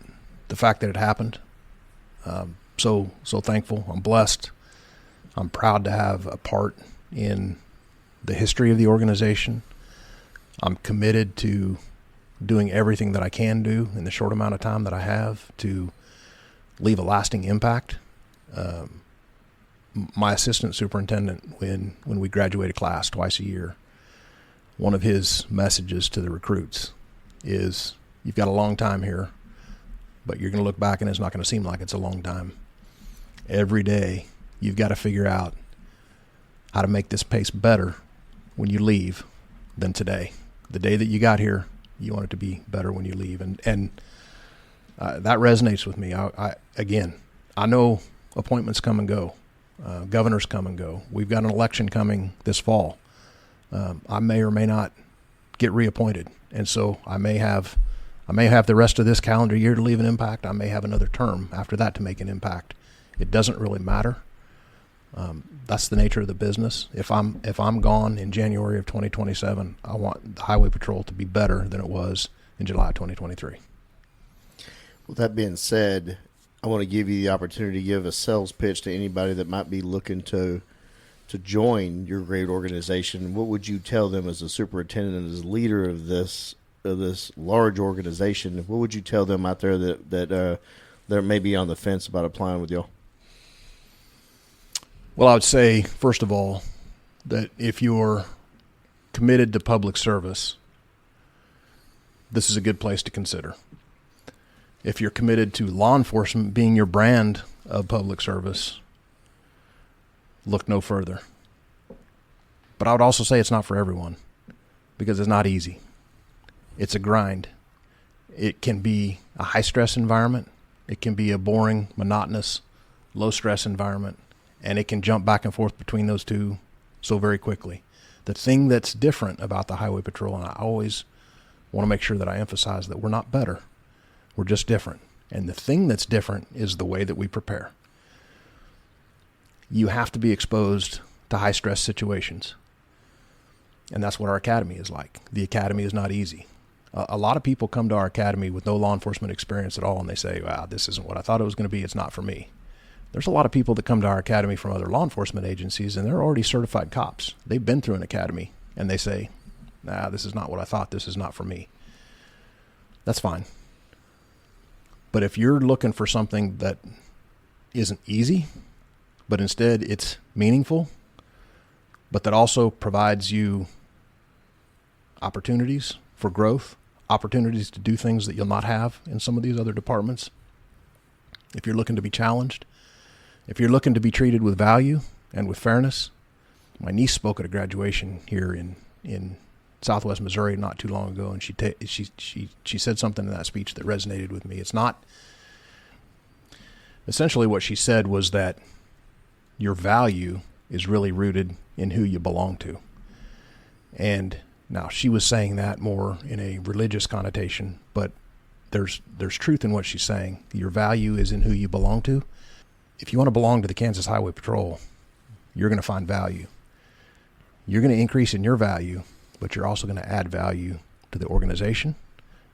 the fact that it happened, so thankful. I'm blessed. I'm proud to have a part in the history of the organization. I'm committed to doing everything that I can do in the short amount of time that I have to leave a lasting impact. My assistant superintendent, when we graduate a class twice a year, one of his messages to the recruits is, you've got a long time here, but you're going to look back and it's not going to seem like it's a long time. Every day, you've got to figure out how to make this pace better when you leave than today. The day that you got here, you want it to be better when you leave. And that resonates with me. I know appointments come and go. Governors come and go. We've got an election coming this fall. I may or may not get reappointed. And so I may have the rest of this calendar year to leave an impact. I may have another term after that to make an impact. It doesn't really matter. That's the nature of the business. If I'm gone in January of 2027, I want the Highway Patrol to be better than it was in July of 2023. With that being said, I want to give you the opportunity to give a sales pitch to anybody that might be looking to join your great organization. What would you tell them as a superintendent, as leader of this large organization? What would you tell them out there that may be on the fence about applying with y'all? Well, I would say, first of all, that if you're committed to public service, this is a good place to consider. If you're committed to law enforcement being your brand of public service, look no further. But I would also say it's not for everyone, because it's not easy. It's a grind. It can be a high-stress environment. It can be a boring, monotonous, low-stress environment. And it can jump back and forth between those two so very quickly. The thing that's different about the Highway Patrol, and I always want to make sure that I emphasize that we're not better. We're just different. And the thing that's different is the way that we prepare. You have to be exposed to high-stress situations. And that's what our academy is like. The academy is not easy. A lot of people come to our academy with no law enforcement experience at all, and they say, wow, this isn't what I thought it was going to be. It's not for me. There's a lot of people that come to our academy from other law enforcement agencies, and they're already certified cops. They've been through an academy, and they say, nah, this is not what I thought. This is not for me. That's fine. But if you're looking for something that isn't easy, but instead it's meaningful, but that also provides you opportunities for growth, opportunities to do things that you'll not have in some of these other departments, if you're looking to be challenged, if you're looking to be treated with value and with fairness. My niece spoke at a graduation here in Southwest Missouri not too long ago, and she said something in that speech that resonated with me. It's not essentially what she said was that your value is really rooted in who you belong to. And now she was saying that more in a religious connotation, but there's truth in what she's saying. Your value is in who you belong to. If you want to belong to the Kansas Highway Patrol, you're going to find value. You're going to increase in your value, but you're also going to add value to the organization.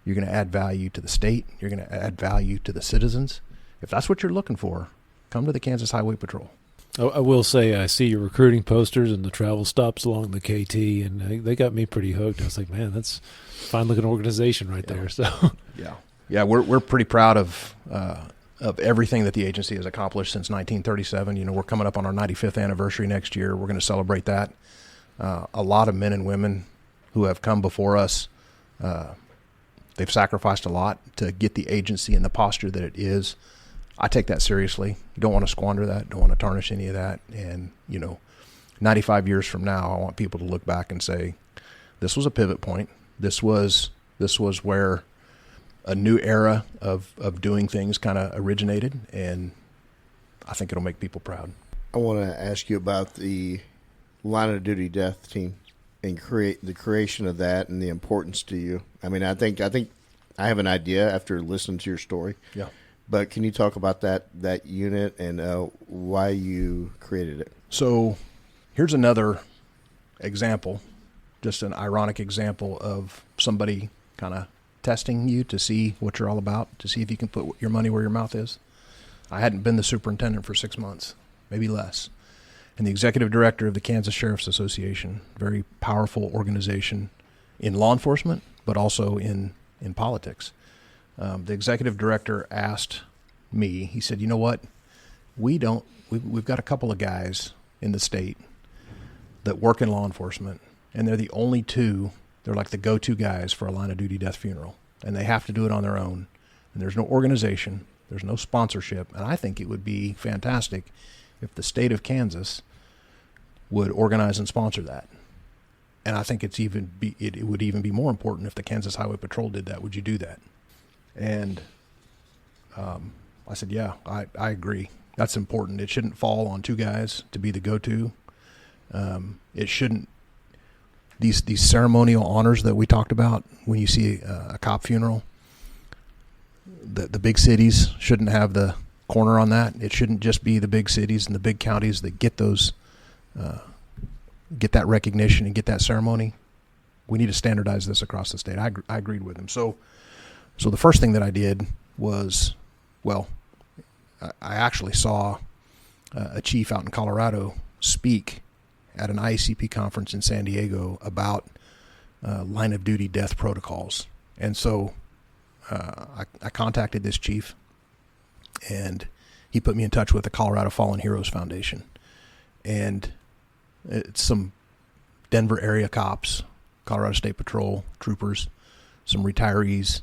You're going to add value to the state. You're going to add value to the citizens. If that's what you're looking for, come to the Kansas Highway Patrol. I will say I see your recruiting posters and the travel stops along the KT, and they got me pretty hooked. I was like, man, that's a fine-looking organization right there. So yeah, we're pretty proud of everything that the agency has accomplished since 1937. We're coming up on our 95th anniversary next year. We're going to celebrate that. A lot of men and women who have come before us They've sacrificed a lot to get the agency in the posture that it is. I take that seriously. You don't want to squander that. Don't want to tarnish any of that. And, 95 years from now, I want people to look back and say, this was a pivot point. This was where a new era of doing things kind of originated, and I think it'll make people proud. I want to ask you about the line of duty death team and the creation of that and the importance to you. I mean, I think I have an idea after listening to your story. Yeah. But can you talk about that unit and why you created it? So here's another example, just an ironic example of somebody kind of testing you to see what you're all about, to see if you can put your money where your mouth is. I hadn't been the superintendent for 6 months, maybe less. And the executive director of the Kansas Sheriff's Association, very powerful organization in law enforcement, but also in politics. The executive director asked me, he said, you know what, we've got a couple of guys in the state that work in law enforcement, and they're the only two, they're like the go-to guys for a line of duty death funeral, and they have to do it on their own. And there's no organization, there's no sponsorship, and I think it would be fantastic if the state of Kansas would organize and sponsor that. And I think it would even be more important if the Kansas Highway Patrol did that. Would you do that? And I said, yeah, I agree. That's important. It shouldn't fall on two guys to be the go-to. It shouldn't. These ceremonial honors that we talked about when you see a cop funeral, the big cities shouldn't have the corner on that. It shouldn't just be the big cities and the big counties that get that recognition and get that ceremony. We need to standardize this across the state. I agreed with him. So the first thing that I did was, I actually saw a chief out in Colorado speak at an IACP conference in San Diego about line of duty death protocols. And so I contacted this chief, and he put me in touch with the Colorado Fallen Heroes Foundation. And it's some Denver area cops, Colorado State Patrol troopers, some retirees,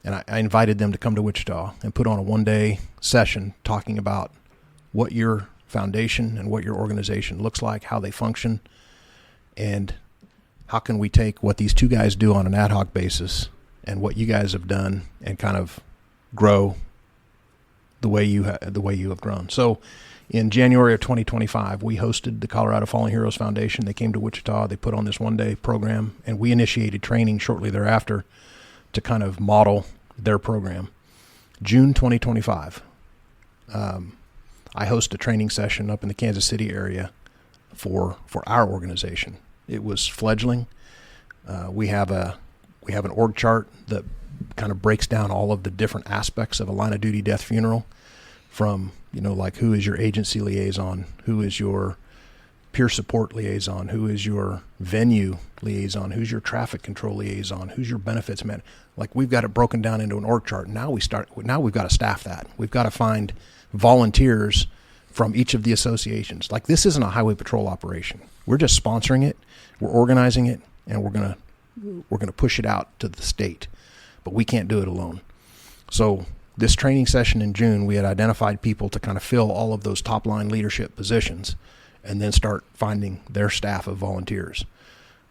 and I invited them to come to Wichita and put on a one-day session talking about what your foundation and what your organization looks like, how they function, and how can we take what these two guys do on an ad hoc basis and what you guys have done and kind of grow the way you have grown. So in January of 2025, we hosted the Colorado Fallen Heroes Foundation. They came to Wichita. They put on this one-day program, and we initiated training shortly thereafter to kind of model their program. June 2025, I host a training session up in the Kansas City area for our organization. It was fledgling. We have an org chart that kind of breaks down all of the different aspects of a line of duty death funeral, from like who is your agency liaison, who is your peer support liaison, who is your venue liaison, who's your traffic control liaison, who's your benefits man. Like, we've got it broken down into an org chart. Now we've got to staff that. We've got to find volunteers from each of the associations. Like, this isn't a highway patrol operation. We're just sponsoring it, we're organizing it, and we're gonna push it out to the state. But we can't do it alone. So this training session in June, we had identified people to kind of fill all of those top line leadership positions, and then start finding their staff of volunteers.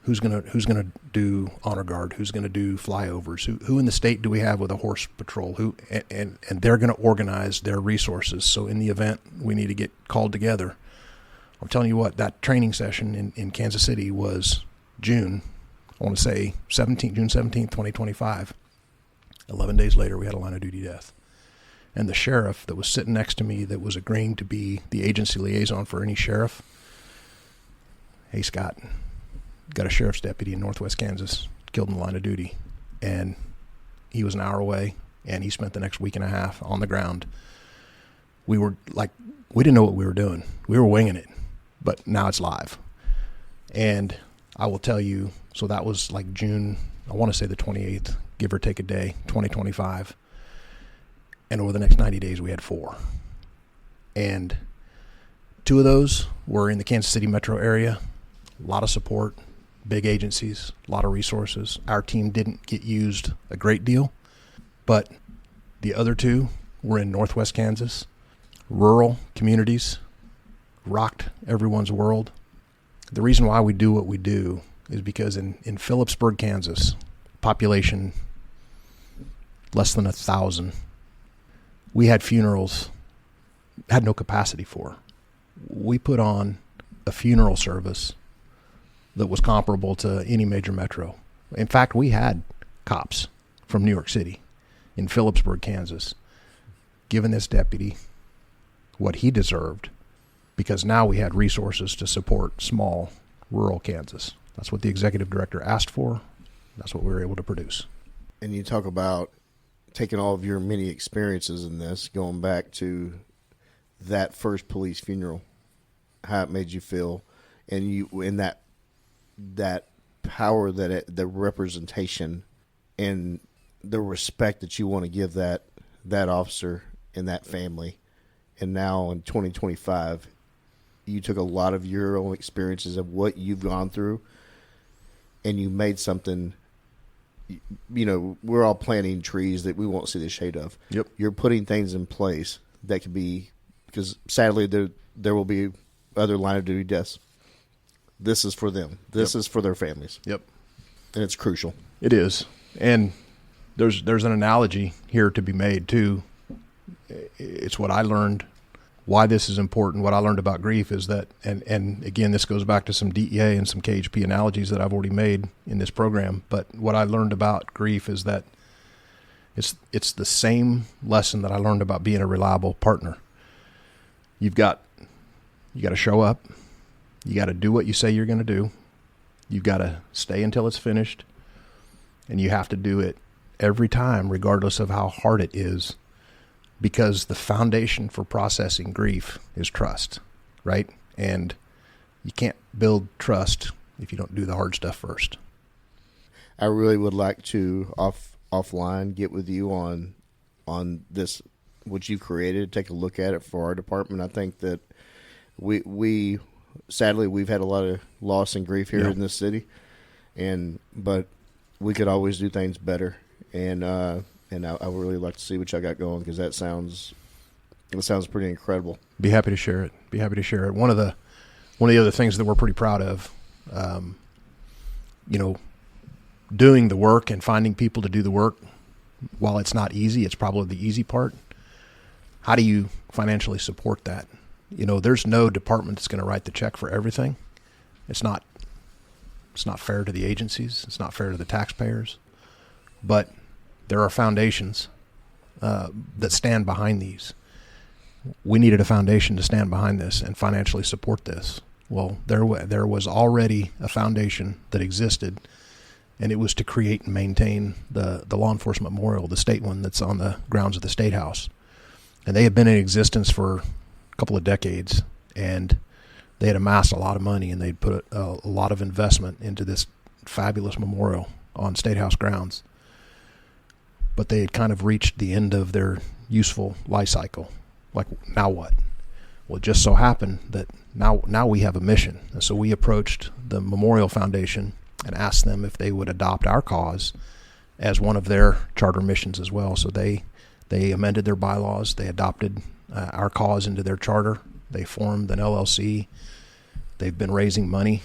Who's gonna do honor guard? Who's gonna do flyovers? Who in the state do we have with a horse patrol? And they're gonna organize their resources. So in the event we need to get called together, I'm telling you what, that training session in Kansas City was June. I want to say June 17th, 2025. 11 days later, we had a line of duty death. And the sheriff that was sitting next to me that was agreeing to be the agency liaison for any sheriff, hey, Scott, got a sheriff's deputy in northwest Kansas killed in the line of duty. And he was an hour away, and he spent the next week and a half on the ground. We didn't know what we were doing. We were winging it, but now it's live. And I will tell you, so that was like June, I want to say the 28th, give or take a day, 2025. And over the next 90 days, we had 4. And 2 of those were in the Kansas City metro area. A lot of support, big agencies, a lot of resources. Our team didn't get used a great deal, but the other two were in northwest Kansas, rural communities, rocked everyone's world. The reason why we do what we do is because in Phillipsburg, Kansas, population less than 1,000, we had funerals, had no capacity for. We put on a funeral service that was comparable to any major metro. In fact, we had cops from New York City in Phillipsburg, Kansas, giving this deputy what he deserved, because now we had resources to support small rural Kansas. That's what the executive director asked for. That's what we were able to produce. And you talk about taking all of your many experiences in this, going back to that first police funeral, how it made you feel, and you in that power, the representation, and the respect that you want to give that officer and that family. And now in 2025, you took a lot of your own experiences of what you've gone through, and you made something. You know, we're all planting trees that we won't see the shade of. Yep. You're putting things in place that could be, because sadly there will be other line of duty deaths. This is for them. This is for their families. Yep. And it's crucial. It is. And there's an analogy here to be made too. It's what I learned, why this is important. What I learned about grief is that, and again, this goes back to some DEA and some KHP analogies that I've already made in this program. But what I learned about grief is that it's the same lesson that I learned about being a reliable partner. You got to show up. You got to do what you say you're going to do. You've got to stay until it's finished. And you have to do it every time, regardless of how hard it is, because the foundation for processing grief is trust, right? And you can't build trust if you don't do the hard stuff first. I really would like to offline get with you on this, what you've created, take a look at it for our department. I think that we sadly we've had a lot of loss and grief here in this city, but we could always do things better. And I would really like to see what y'all got going, because it sounds pretty incredible. Be happy to share it. One of the other things that we're pretty proud of, doing the work and finding people to do the work. While it's not easy, it's probably the easy part. How do you financially support that? There's no department that's going to write the check for everything. It's not fair to the agencies. It's not fair to the taxpayers. But there are foundations that stand behind these. We needed a foundation to stand behind this and financially support this. Well, there was already a foundation that existed, and it was to create and maintain the law enforcement memorial, the state one that's on the grounds of the State House. And they had been in existence for a couple of decades, and they had amassed a lot of money, and they'd put a lot of investment into this fabulous memorial on State House grounds. But they had kind of reached the end of their useful life cycle. Like, now what? Well, it just so happened that now we have a mission. And so we approached the Memorial Foundation and asked them if they would adopt our cause as one of their charter missions as well. So they amended their bylaws. They adopted our cause into their charter. They formed an LLC. They've been raising money.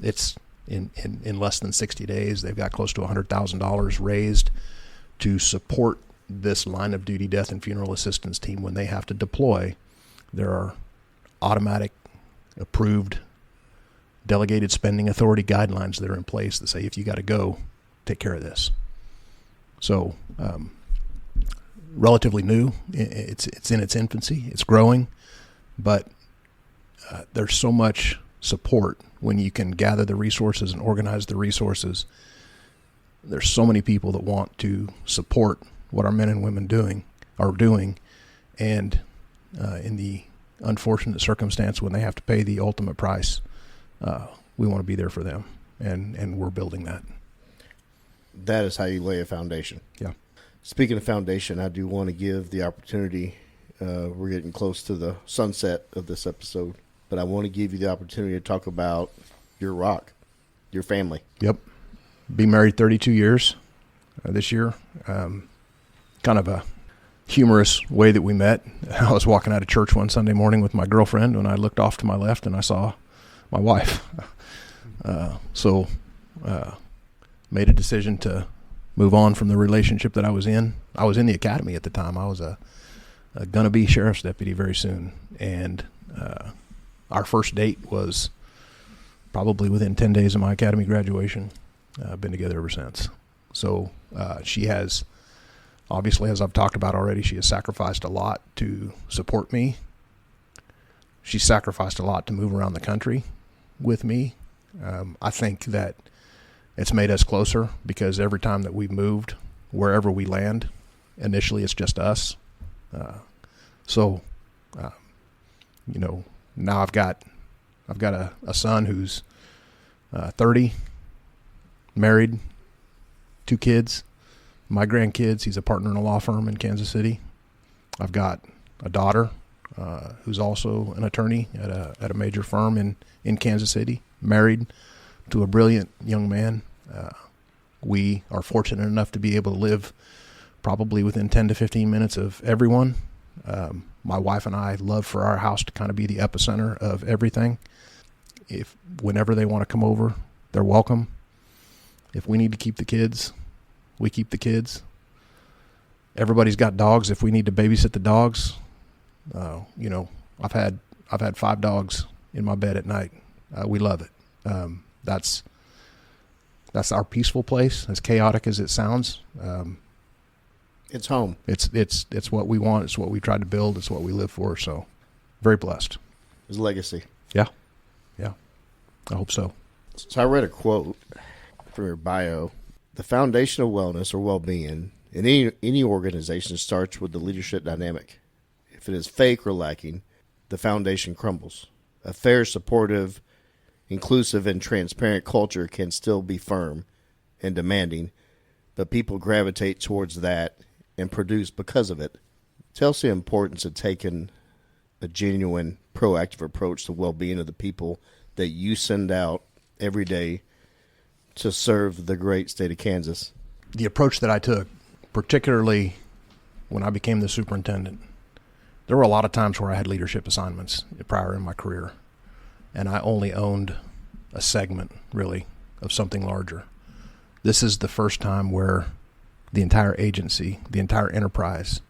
It's in less than 60 days. They've got close to $100,000 raised to support this line of duty death and funeral assistance team when they have to deploy. There are automatic approved delegated spending authority guidelines that are in place that say, if you got to go, take care of this. So relatively new. It's in its infancy. It's growing, but there's so much support when you can gather the resources and organize the resources. There's so many people that want to support what our men and women are doing, and in the unfortunate circumstance when they have to pay the ultimate price, we want to be there for them, and we're building that. That is how you lay a foundation. Yeah. Speaking of foundation, I do want to give the opportunity. We're getting close to the sunset of this episode, but I want to give you the opportunity to talk about your rock. your family. Yep. Be married 32 years this year. Kind of a humorous way that we met. I was walking out of church one Sunday morning with my girlfriend when I looked off to my left and I saw my wife. So made a decision to move on from the relationship that I was in. I was in the academy at the time. I was gonna be sheriff's deputy very soon. And our first date was probably within 10 days of my academy graduation. Been together ever since. So she has, obviously, as I've talked about already, she has sacrificed a lot to support me. She's sacrificed a lot to move around the country with me. I think that it's made us closer because every time that we've moved, wherever we land, initially it's just us. Now I've got a son who's 30, married, 2 kids. My grandkids, he's a partner in a law firm in Kansas City. I've got a daughter who's also an attorney at a major firm in Kansas City, married to a brilliant young man. We are fortunate enough to be able to live probably within 10 to 15 minutes of everyone. My wife and I love for our house to kind of be the epicenter of everything. Whenever they want to come over, they're welcome. If we need to keep the kids, we keep the kids. Everybody's got dogs. If we need to babysit the dogs, I've had 5 dogs in my bed at night. We love it. That's our peaceful place, as chaotic as it sounds. It's home. It's what we want. It's what we tried to build. It's what we live for. So, very blessed. It's a legacy. Yeah. I hope so. So I read a quote from your bio. The foundation of wellness or well-being in any organization starts with the leadership dynamic. If it is fake or lacking, the foundation crumbles. A fair, supportive, inclusive, and transparent culture can still be firm and demanding, but people gravitate towards that and produce because of it. Tell us the importance of taking a genuine, proactive approach to well-being of the people that you send out every day to serve the great state of Kansas. The approach that I took, particularly when I became the superintendent, there were a lot of times where I had leadership assignments prior in my career, and I only owned a segment, really, of something larger. This is the first time where the entire agency, the entire enterprise,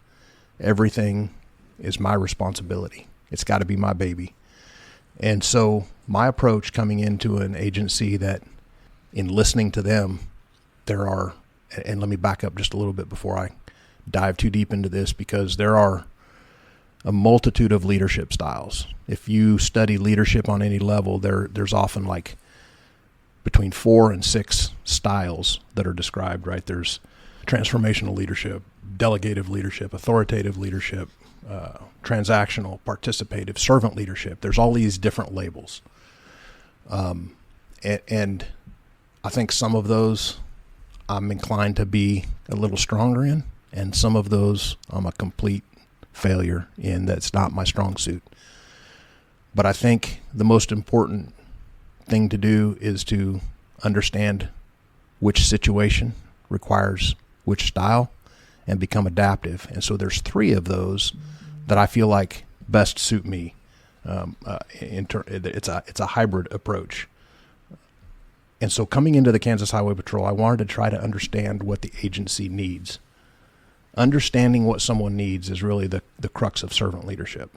everything is my responsibility. It's got to be my baby. And so my approach coming into an agency that, in listening to them, there are, and let me back up just a little bit before I dive too deep into this, because there are a multitude of leadership styles. If you study leadership on any level, there's often like between 4 and 6 styles that are described, right? There's transformational leadership, delegative leadership, authoritative leadership, transactional, participative, servant leadership. There's all these different labels. And I think some of those I'm inclined to be a little stronger in, and some of those I'm a complete failure in. That's not my strong suit. But I think the most important thing to do is to understand which situation requires which style and become adaptive. And so there's 3 of those that I feel like best suit me. It's a hybrid approach. And so coming into the Kansas Highway Patrol, I wanted to try to understand what the agency needs. Understanding what someone needs is really the crux of servant leadership.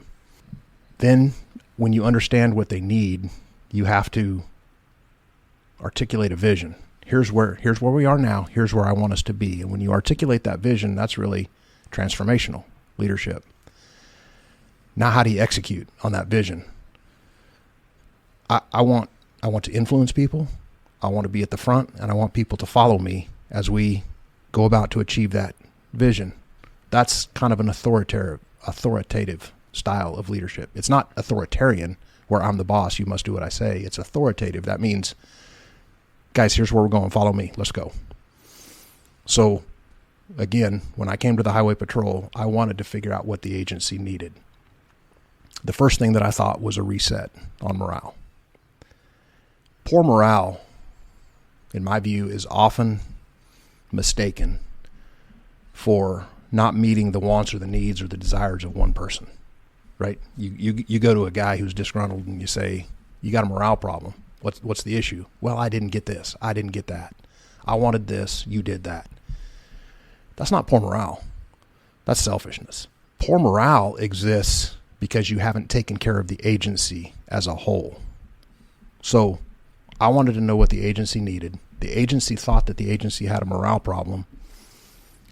Then when you understand what they need, you have to articulate a vision. Here's where we are now. Here's where I want us to be. And when you articulate that vision, that's really transformational leadership. Now, how do you execute on that vision? I want to influence people. I want to be at the front, and I want people to follow me as we go about to achieve that vision. That's kind of an authoritative style of leadership. It's not authoritarian, where I'm the boss, you must do what I say. It's authoritative. That means, guys, here's where we're going. Follow me. Let's go. So, again, when I came to the Highway Patrol, I wanted to figure out what the agency needed. The first thing that I thought was a reset on morale. Poor morale in my view, is often mistaken for not meeting the wants or the needs or the desires of one person, right? You go to a guy who's disgruntled and you say, you got a morale problem. What's the issue? Well, I didn't get this. I didn't get that. I wanted this. You did that. That's not poor morale. That's selfishness. Poor morale exists because you haven't taken care of the agency as a whole. So I wanted to know what the agency needed. The agency thought that the agency had a morale problem.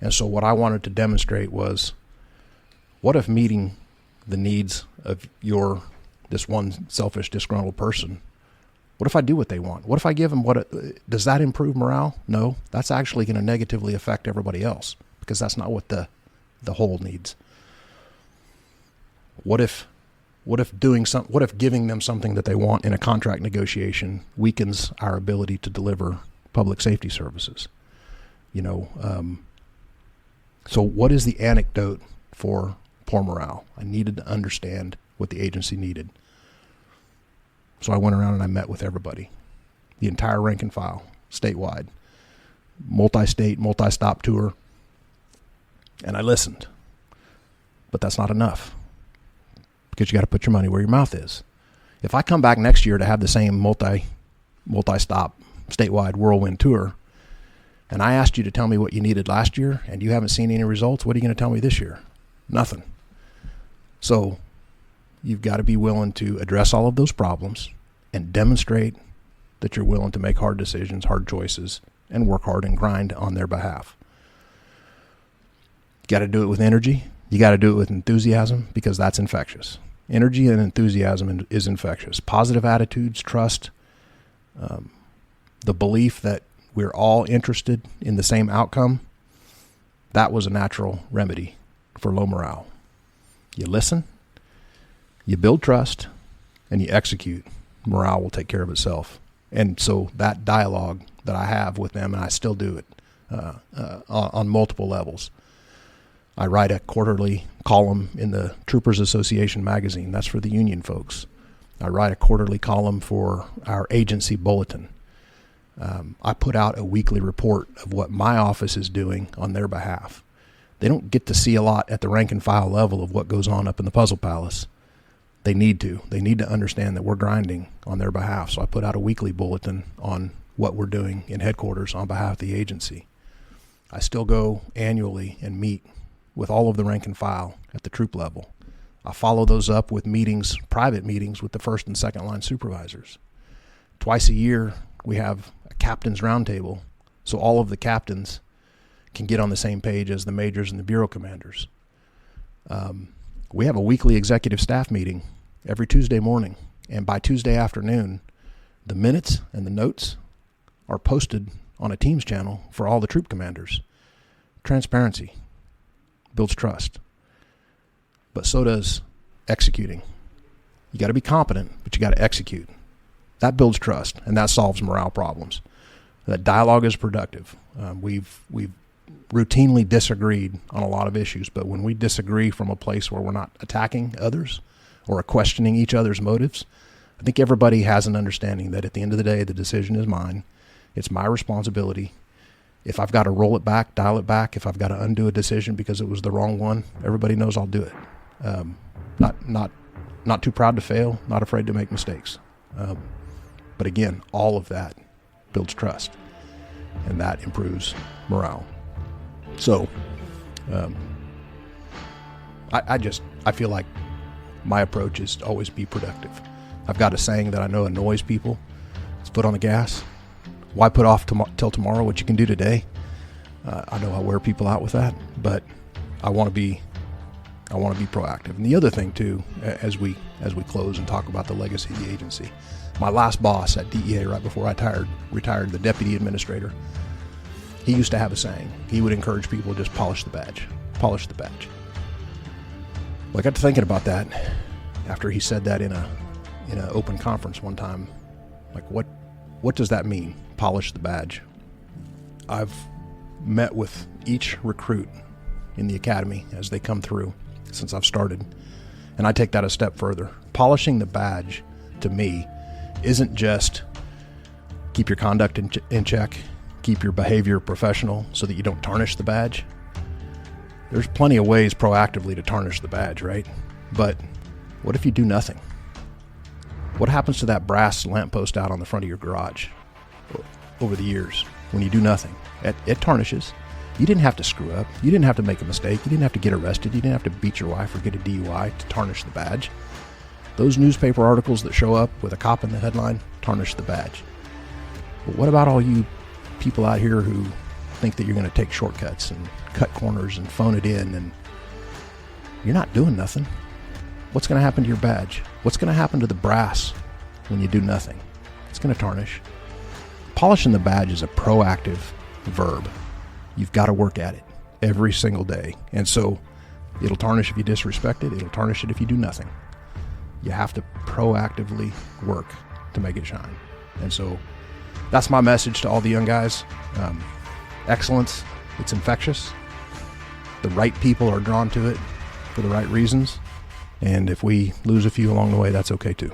And so what I wanted to demonstrate was, what if meeting the needs of this one selfish, disgruntled person, what if I do what they want? What if I give them does that improve morale? No, that's actually going to negatively affect everybody else, because that's not what the whole needs. What if giving them something that they want in a contract negotiation weakens our ability to deliver public safety services? So what is the antidote for poor morale? I needed to understand what the agency needed. So I went around and I met with everybody, the entire rank and file, statewide, multi-state, multi-stop tour, and I listened. But that's not enough, because you got to put your money where your mouth is. If I come back next year to have the same multi-stop, statewide whirlwind tour, and I asked you to tell me what you needed last year and you haven't seen any results, what are you going to tell me this year? Nothing. So you've got to be willing to address all of those problems and demonstrate that you're willing to make hard decisions, hard choices, and work hard and grind on their behalf. You got to do it with energy. You got to do it with enthusiasm, because that's infectious. Energy and enthusiasm is infectious. Positive attitudes, trust, the belief that we're all interested in the same outcome, that was a natural remedy for low morale. You listen, you build trust, and you execute. Morale will take care of itself. And so that dialogue that I have with them, and I still do it on multiple levels. I write a quarterly column in the Troopers Association magazine. That's for the union folks. I write a quarterly column for our agency bulletin. I put out a weekly report of what my office is doing on their behalf. They don't get to see a lot at the rank and file level of what goes on up in the Puzzle Palace. They need to. They need to understand that we're grinding on their behalf. So I put out a weekly bulletin on what we're doing in headquarters on behalf of the agency. I still go annually and meet with all of the rank and file at the troop level. I follow those up with meetings, private meetings with the first and second line supervisors. Twice a year, we have a captain's roundtable, so all of the captains can get on the same page as the majors and the bureau commanders. We have a weekly executive staff meeting every Tuesday morning, and by Tuesday afternoon, the minutes and the notes are posted on a Teams channel for all the troop commanders. Transparency builds trust, but so does executing. You got to be competent, but you got to execute. That builds trust, and that solves morale problems. That dialogue is productive. We've routinely disagreed on a lot of issues, but when we disagree from a place where we're not attacking others or questioning each other's motives, I think everybody has an understanding that at the end of the day, the decision is mine. It's my responsibility. If I've got to roll it back, dial it back, if I've got to undo a decision because it was the wrong one, everybody knows I'll do it. Not too proud to fail, not afraid to make mistakes. But again, all of that builds trust, and that improves morale. So I feel like my approach is to always be productive. I've got a saying that I know annoys people. It's foot on the gas. Why put off till tomorrow what you can do today? I know I wear people out with that, but I want to be proactive. And the other thing too, as we close and talk about the legacy of the agency, my last boss at DEA right before I retired, the deputy administrator, he used to have a saying. He would encourage people to just polish the badge. Polish the badge. Well, I got to thinking about that after he said that in an open conference one time. Like, what does that mean? Polish the badge. I've met with each recruit in the academy as they come through since I've started, and I take that a step further. Polishing the badge, to me, isn't just keep your conduct in check, keep your behavior professional so that you don't tarnish the badge. There's plenty of ways proactively to tarnish the badge, right? But what if you do nothing? What happens to that brass lamppost out on the front of your garage over the years when you do nothing? It tarnishes. You didn't have to screw up. You didn't have to make a mistake. You didn't have to get arrested. You didn't have to beat your wife or get a DUI to tarnish the badge. Those newspaper articles that show up with a cop in the headline tarnish the badge. But what about all you people out here who think that you're going to take shortcuts and cut corners and phone it in, and you're not doing nothing? What's going to happen to your badge? What's going to happen to the brass when you do nothing? It's going to tarnish. Polishing the badge is a proactive verb. You've got to work at it every single day. And so it'll tarnish if you disrespect it. It'll tarnish it if you do nothing. You have to proactively work to make it shine. And so that's my message to all the young guys. Excellence, it's infectious. The right people are drawn to it for the right reasons. And if we lose a few along the way, that's okay too.